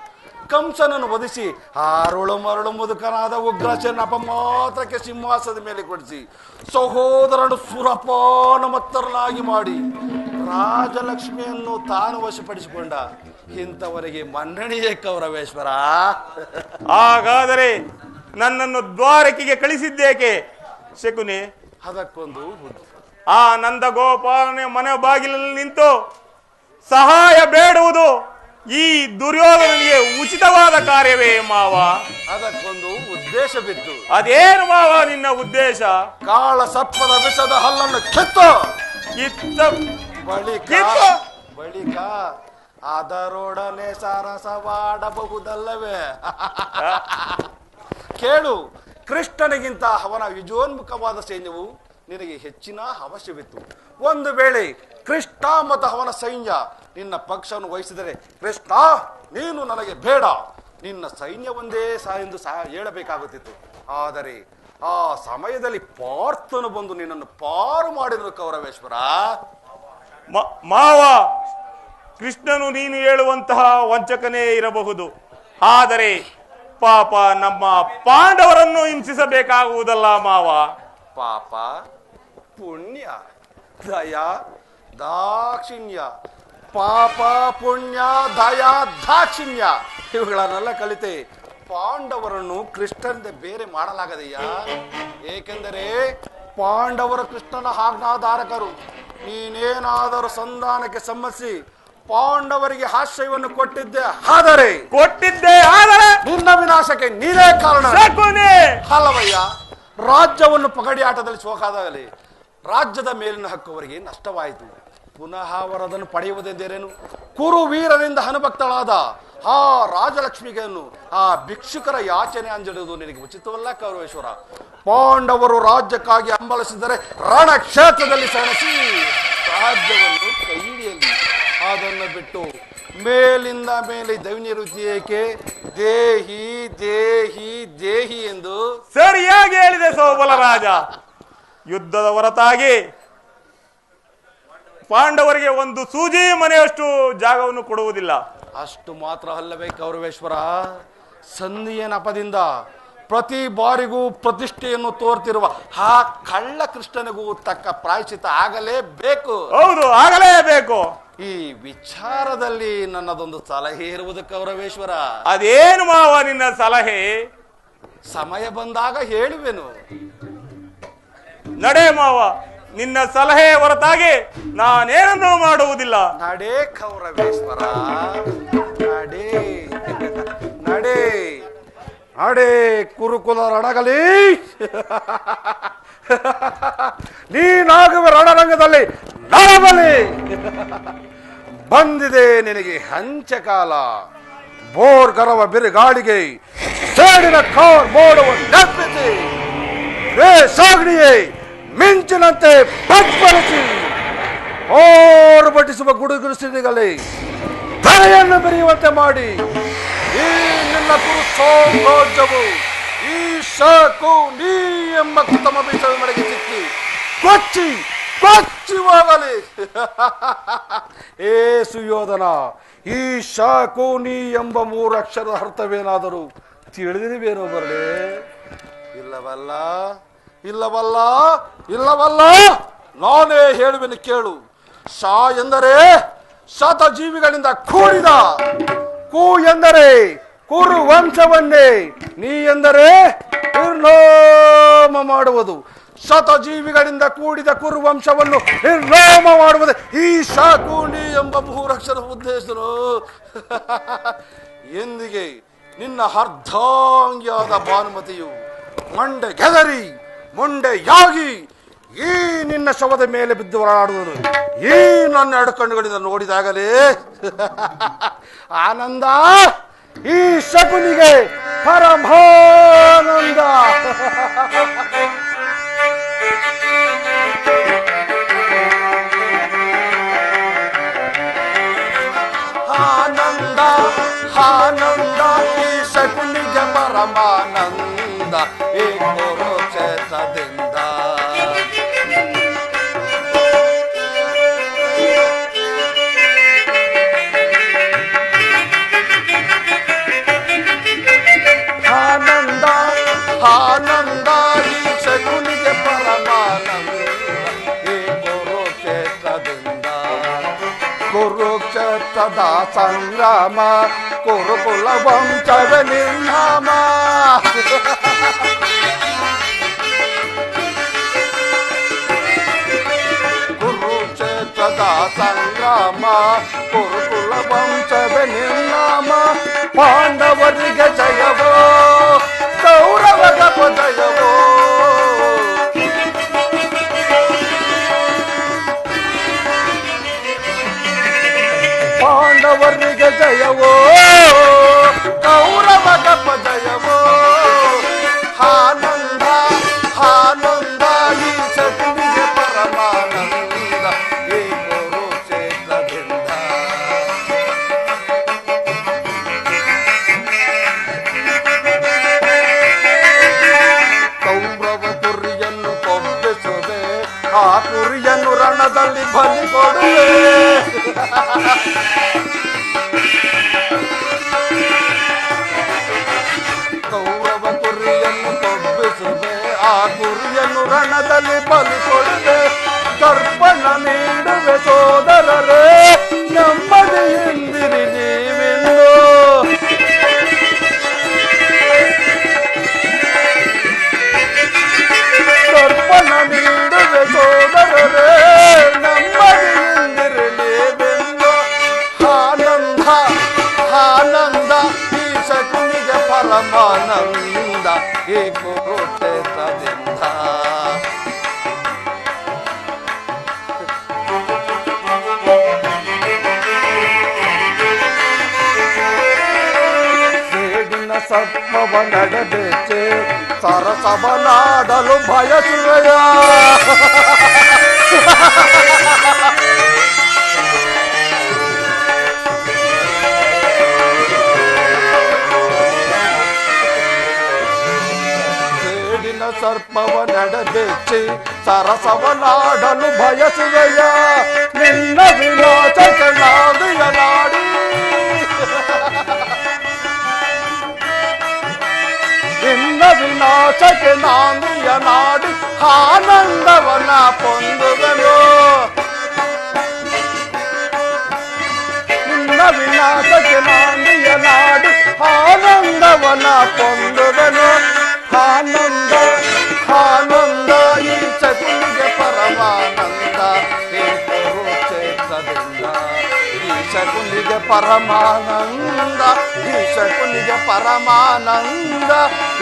ಕಂಸನನ್ನು ವಧಿಸಿ ಆರುಳು ಮರಳು ಮುದುಕನಾದ ಉಗ್ರಸೇನ ಅಪಮಾತ್ರಕ್ಕೆ ಸಿಂಹಾಸನದ ಮೇಲೆ ಕೊಡಿಸಿ ಸಹೋದರನು ಸುರಪಾನ ಮತ್ತರನಾಗಿ ಮಾಡಿ ರಾಜಲಕ್ಷ್ಮಿಯನ್ನು ತಾನು ವಶಪಡಿಸಿಕೊಂಡ ಇಂಥವರಿಗೆ ಮನ್ನಣೆಯೇ ಕೌರವೇಶ್ವರ. ಹಾಗಾದರೆ ನನ್ನನ್ನು ದ್ವಾರಕೆಗೆ ಕಳಿಸಿದ್ದೇಕೆ ಶಕುನಿ? ಅದಕ್ಕೊಂದು ಬುದ್ಧಿ. ಆ ನಂದ ಗೋಪಾಲನ ಮನೆ ಬಾಗಿಲಲ್ಲಿ ನಿಂತು ಸಹಾಯ ಬೇಡುವುದು ಈ ದುರ್ಯೋಧನನಿಗೆ ಉಚಿತವಾದ ಕಾರ್ಯವೇ ಮಾವ? ಅದಕ್ಕೊಂದು ಉದ್ದೇಶ ಬಿತ್ತು. ಅದೇನು ಮಾವ ನಿನ್ನ ಉದ್ದೇಶ? ಕಾಳ ಸರ್ಪದ ವಿಷದ ಹಲ್ಲನ್ನು ಕಿತ್ತು ಬಳಿಕ ಅದರೊಡನೆ ಸರಸವಾಡಬಹುದಲ್ಲವೇ? ಕೇಳು, ಕೃಷ್ಣನಿಗಿಂತ ಅವನ ವಿಜಯೋನ್ಮುಖವಾದ ಸೈನ್ಯವು ನಿನಗೆ ಹೆಚ್ಚಿನ ಅವಶ್ಯವಿತ್ತು. ಒಂದು ವೇಳೆ ಕೃಷ್ಣ ಮತ್ತು ಅವನ ಸೈನ್ಯ ನಿನ್ನ ಪಕ್ಷವನ್ನು ವಹಿಸಿದರೆ, ಕೃಷ್ಣ ನೀನು ನನಗೆ ಬೇಡ, ನಿನ್ನ ಸೈನ್ಯ ಒಂದೇ ಎಂದು ಹೇಳಬೇಕಾಗುತ್ತಿತ್ತು. ಆದರೆ ಆ ಸಮಯದಲ್ಲಿ ಪಾರ್ಥನು ಬಂದು ನಿನ್ನನ್ನು ಪಾರು ಮಾಡಿದರು ಕೌರವೇಶ್ವರ. ಮಾವ, ಕೃಷ್ಣನು ನೀನು ಹೇಳುವಂತಹ ವಂಚಕನೇ ಇರಬಹುದು, ಆದರೆ ಪಾಪ ನಮ್ಮ ಪಾಂಡವರನ್ನು ಹಿಂಸಿಸಬೇಕಾಗುವುದಲ್ಲ ಮಾವ. ಪಾಪ, ಪುಣ್ಯ, ದಯಾ, ದಾಕ್ಷಿಣ್ಯ. ಪಾಪ, ಪುಣ್ಯ, ದಯಾ, ದಾಕ್ಷಿಣ್ಯ ಇವುಗಳನ್ನೆಲ್ಲ ಕಲಿತೆ ಪಾಂಡವರನ್ನು ಕೃಷ್ಣನಿಂದ ಬೇರೆ ಮಾಡಲಾಗದೆಯಾ? ಏಕೆಂದರೆ ಪಾಂಡವರು ಕೃಷ್ಣನ ಆಜ್ಞಾಧಾರಕರು. ನೀನೇನಾದರೂ ಸಂಧಾನಕ್ಕೆ ಸಮ್ಮತಿಸಿ ಪಾಂಡವರಿಗೆ ಆಶ್ರಯವನ್ನು ಕೊಟ್ಟಿದ್ದೆ ಆದರೆ ನಿನ್ನ ವಿನಾಶಕ್ಕೆ ನೀನೇ ಕಾರಣ ಅಲ್ಲವಯ್ಯ. ರಾಜ್ಯವನ್ನು ಪಗಡಿ ಆಟದಲ್ಲಿ ಸೋಕಾದಾಗಲಿ ರಾಜ್ಯದ ಮೇಲಿನ ಹಕ್ಕುವರಿಗೆ ನಷ್ಟವಾಯಿತು. ಪುನಃ ಅವರದನ್ನು ಪಡೆಯುವುದೆಂದೇರೇನು? ಕುರುವೀರರಿಂದ ಹನುಭಕ್ತಳಾದ ಆ ರಾಜಲಕ್ಷ್ಮಿಗೆಯನ್ನು ಆ ಭಿಕ್ಷುಕರ ಯಾಚನೆ ಅಂಜಡುವುದು ನಿನಗೆ ಉಚಿತವಲ್ಲ ಕೌರವೇಶ್ವರ. ಪಾಂಡವರು ರಾಜ್ಯಕ್ಕಾಗಿ ಹಂಬಲಿಸಿದರೆ ರಣಕ್ಷೇತ್ರದಲ್ಲಿ ಸೆಣಸಿ ರಾಜ್ಯವನ್ನು ಕೈ ಹಿಡಿಯಲಿ. ಅದನ್ನು ಬಿಟ್ಟು ಮೇಲಿಂದ ಮೇಲೆ ದೈನ್ಯರುತಿ ಏಕೆ? ದೇಹಿ ದೇಹಿ ದೇಹಿ ಎಂದು ಸರಿಯಾಗಿ ಹೇಳಿದೆ ಸೋಬಲ ರಾಜ. ಯುದ್ಧದ ಹೊರತಾಗಿ ಪಾಂಡವರಿಗೆ ಒಂದು ಸೂಜಿ ಮನೆಯಷ್ಟು ಜಾಗವನ್ನು ಕೊಡುವುದಿಲ್ಲ. ಅಷ್ಟು ಮಾತ್ರ ಅಲ್ಲವೇ ಕೌರವೇಶ್ವರ, ಸಂಧಿಯ ನಪದಿಂದ ಪ್ರತಿ ಬಾರಿಗೂ ಪ್ರತಿಷ್ಠೆಯನ್ನು ತೋರ್ತಿರುವ ಆ ಕಳ್ಳ ಕೃಷ್ಣನಿಗೂ ತಕ್ಕ ಪ್ರಾಯಶ್ಚಿತ್ತ ಆಗಲೇಬೇಕು. ಹೌದು, ಆಗಲೇಬೇಕು. ಈ ವಿಚಾರದಲ್ಲಿ ನನ್ನದೊಂದು ಸಲಹೆ ಇರುವುದು ಕೌರವೇಶ್ವರ. ಅದೇನು ಮಾವ ನಿನ್ನ ಸಲಹೆ? ಸಮಯ ಬಂದಾಗ ಹೇಳುವೆನು. ನಡೆ ಮಾವ, ನಿನ್ನ ಸಲಹೆ ಹೊರತಾಗಿ ನಾನೇನನ್ನೂ ಮಾಡುವುದಿಲ್ಲ. ನಡೆ ಕೌರವೇಶ್ವರ, ನಡೆ ನಡೆ ನಡೆ ಕುರುಕುಲ ರಣಗಲಿ. ನೀನಾಗುವ ರಣರಂಗದಲ್ಲಿ ನರಬಲಿ. ಬಂದಿದೆ ನಿನಗೆ ಹಂಚಕಾಲ. ಬೋರ್ ಗರವ ಬಿರುಗಾಳಿಗೆ ಸೇಡಿನ ಕಾರ್ ಮೋಡುವ ನೆಪ್ಪಿಸಿ ಸಾಗಣಿಯೇ ಮಿಂಚಿನಂತೆ ಪಟ್ಪರಿಸಿ ಓರ್ಬಟಿಸುವ ಗುಡುಗುಡಿಸಿಗಲೇ ಧರೆಯನ್ನು ಬೆರೆಯುವಂತೆ ಮಾಡಿ ಈ ನಿನ್ನ ಕುರು ಸಾಮ್ರಾಜ್ಯವು ಈ ಶಾಕು ನೀ ಎಂಬ ಉತ್ತಮ ಬೀಜದ ಮಳೆಗೆ ಸಿಕ್ಕಿ ಕೊಚ್ಚಿ ಕೊಚ್ಚಿ ಹೋಗಲಿ. ಏ ಸುಯೋಧನ, ಈ ಶಾಕು ನೀ ಎಂಬ 3 ಅಕ್ಷರದ ಅರ್ಥವೇನಾದರೂ ತಿಳಿದಿರುವೇನೋ ಬರಡೆ? ಇಲ್ಲವಲ್ಲ ಇಲ್ಲವಲ್ಲ ಇಲ್ಲವಲ್ಲ, ನಾನೇ ಹೇಳುವೆನು ಕೇಳು. ಶಾ ಎಂದರೆ ಶತಜೀವಿಗಳಿಂದ ಕೂಡಿದ, ಕು ಎಂದರೆ ಕುರು ವಂಶವನ್ನೇ, ನೀ ಎಂದರೆ ನಿರ್ನಾಮ ಮಾಡುವುದು. ಶತಜೀವಿಗಳಿಂದ ಕೂಡಿದ ಕುರು ವಂಶವನ್ನು ನಿರ್ನಾಮ ಮಾಡುವುದೇ ಈ ಶಾಕೂಣಿ ಎಂಬ 3 ಅಕ್ಷರ ಉದ್ದೇಶನು. ಎಂದಿಗೆ ನಿನ್ನ ಅರ್ಧಾಂಗಿಯಾದ ಭಾನುಮತಿಯು ಮಂಡೆ ಗೆದರಿ ಮುಂಡೆಯಾಗಿ ಈ ನಿನ್ನ ಶವದ ಮೇಲೆ ಬಿದ್ದು ಹೊರಡುವುದು ಈ ನನ್ನ 2 ಕಣ್ಣುಗಳಿಂದ ನೋಡಿದಾಗಲೇ ಆನಂದ, ಈ ಶಕುನಿಗೆ ಪರಮಾನಂದ. ಆನಂದ ಆನಂದ, ಈ ಶಕುನಿಗೆ ಪರಮಾನಂದ ಈ ಕುರುಕ್ಷೇತ್ರದಿಂದ. ಆನಂದ ಆನಂದ, ಈ ಶಕುನಿಗೆ ಪರಮಾನಂದ ಈ ಕುರುಕ್ಷೇತ್ರದಿಂದ. ಕುರುಕ್ಷೇತ್ರದ ಸಂಗ್ರಾಮ ಕುರುಕುಲ ವಂಶವ ನಿರ್ನಾಮ. ಕುರುಕ್ಷೇತ್ರದ ಸಂಗ್ರಾಮ ಕುರುಕುಲ ವಂಶವ ನಿರ್ನಾಮ. ಪಾಂಡವರಿಗೆ ಜಯವೋ, ಕೌರವರಿಗೆ ಜಯವೋ. ಪಾಂಡವರಿಗೆ ಜಯವೋ, ಕೌರವರಿಗೆ ಜಯವೋ. ಆನಂದ ಆನಂದ, ಈ ಶಕುನಿಗೆ ಪರಮಾನಂದ ಈ ಕುರುಕ್ಷೇತ್ರದಿಂದ. ಕೌರವ ಕುರಿಯನ್ನು ಕೊಬ್ಬಿಸುವೆ, ಆ ಕುರಿಯನ್ನು ರಣ ರಣದಲ್ಲಿ ಬಲಿ ಕೊಡುವೆ ಕೌರವ ಕುರಿಯನ್ನು ಕೊಬ್ಬಿಸುವೆ ಆ ಕುರಿಯನ್ನು ರಣದಲ್ಲಿ ಬಲಿ ಕೊಡುವೆ ತರ್ಪಣ ನೀಡುವೆ ಸೋದರರೇ ನೆಮ್ಮದಿಯಿಂದಿರಿ ನೀವಿಂದು ತರ್ಪಣ ನೀಡುವೆ ಸೋದರರೇ ನೆಮ್ಮದಿಯಿಂದಿರಿ ನೀವಿಂದು ಆನಂದ ಆನಂದ ಈ ಶಕುನಿಗೆ ಪರಮಾನಂದ ಈ ಕುರುಕ್ಷೇತ್ರದಿಂದ ಸತ್ವವ ನಡೆಬೇಕೆ ಸರಸವನಾಡಲು ಬಯಸುವೆಯ ಸೇಡಿನ ಸರ್ಪವ ನಡೆಬೇಕೆ ಸರಸವನಾಡಲು ಬಯಸುವೆಯ ನಿನ್ನ ವಿನಾಶಕ್ಕೆ ನಾದಿಯ ನಾಡಿ ನಿನ್ನ ವಿನಾಶಕ್ಕೆ ನಾಂದಿಯ ನಾಡಿ ಆನಂದವನ ಪೊಂದುವೆನು ನಿನ್ನ ವಿನಾಶಕ್ಕೆ ನಾಂದಿಯ ನಾಡಿ ಆನಂದವನ ಪೊಂದುವೆನು ಆನಂದ ಆನಂದ ಈ ಶಕುನಿಗೆ ಪರಮಾನಂದ ಈ ಕುರುಕ್ಷೇತ್ರದಿಂದ ಈ ಶಕುನಿಗೆ ಪರಮಾನಂದ ಈ ಶಕುನಿಗೆ ಪರಮಾನಂದ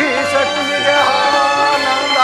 ಈ ಶಕುನಿಗೆ ಆನಂದ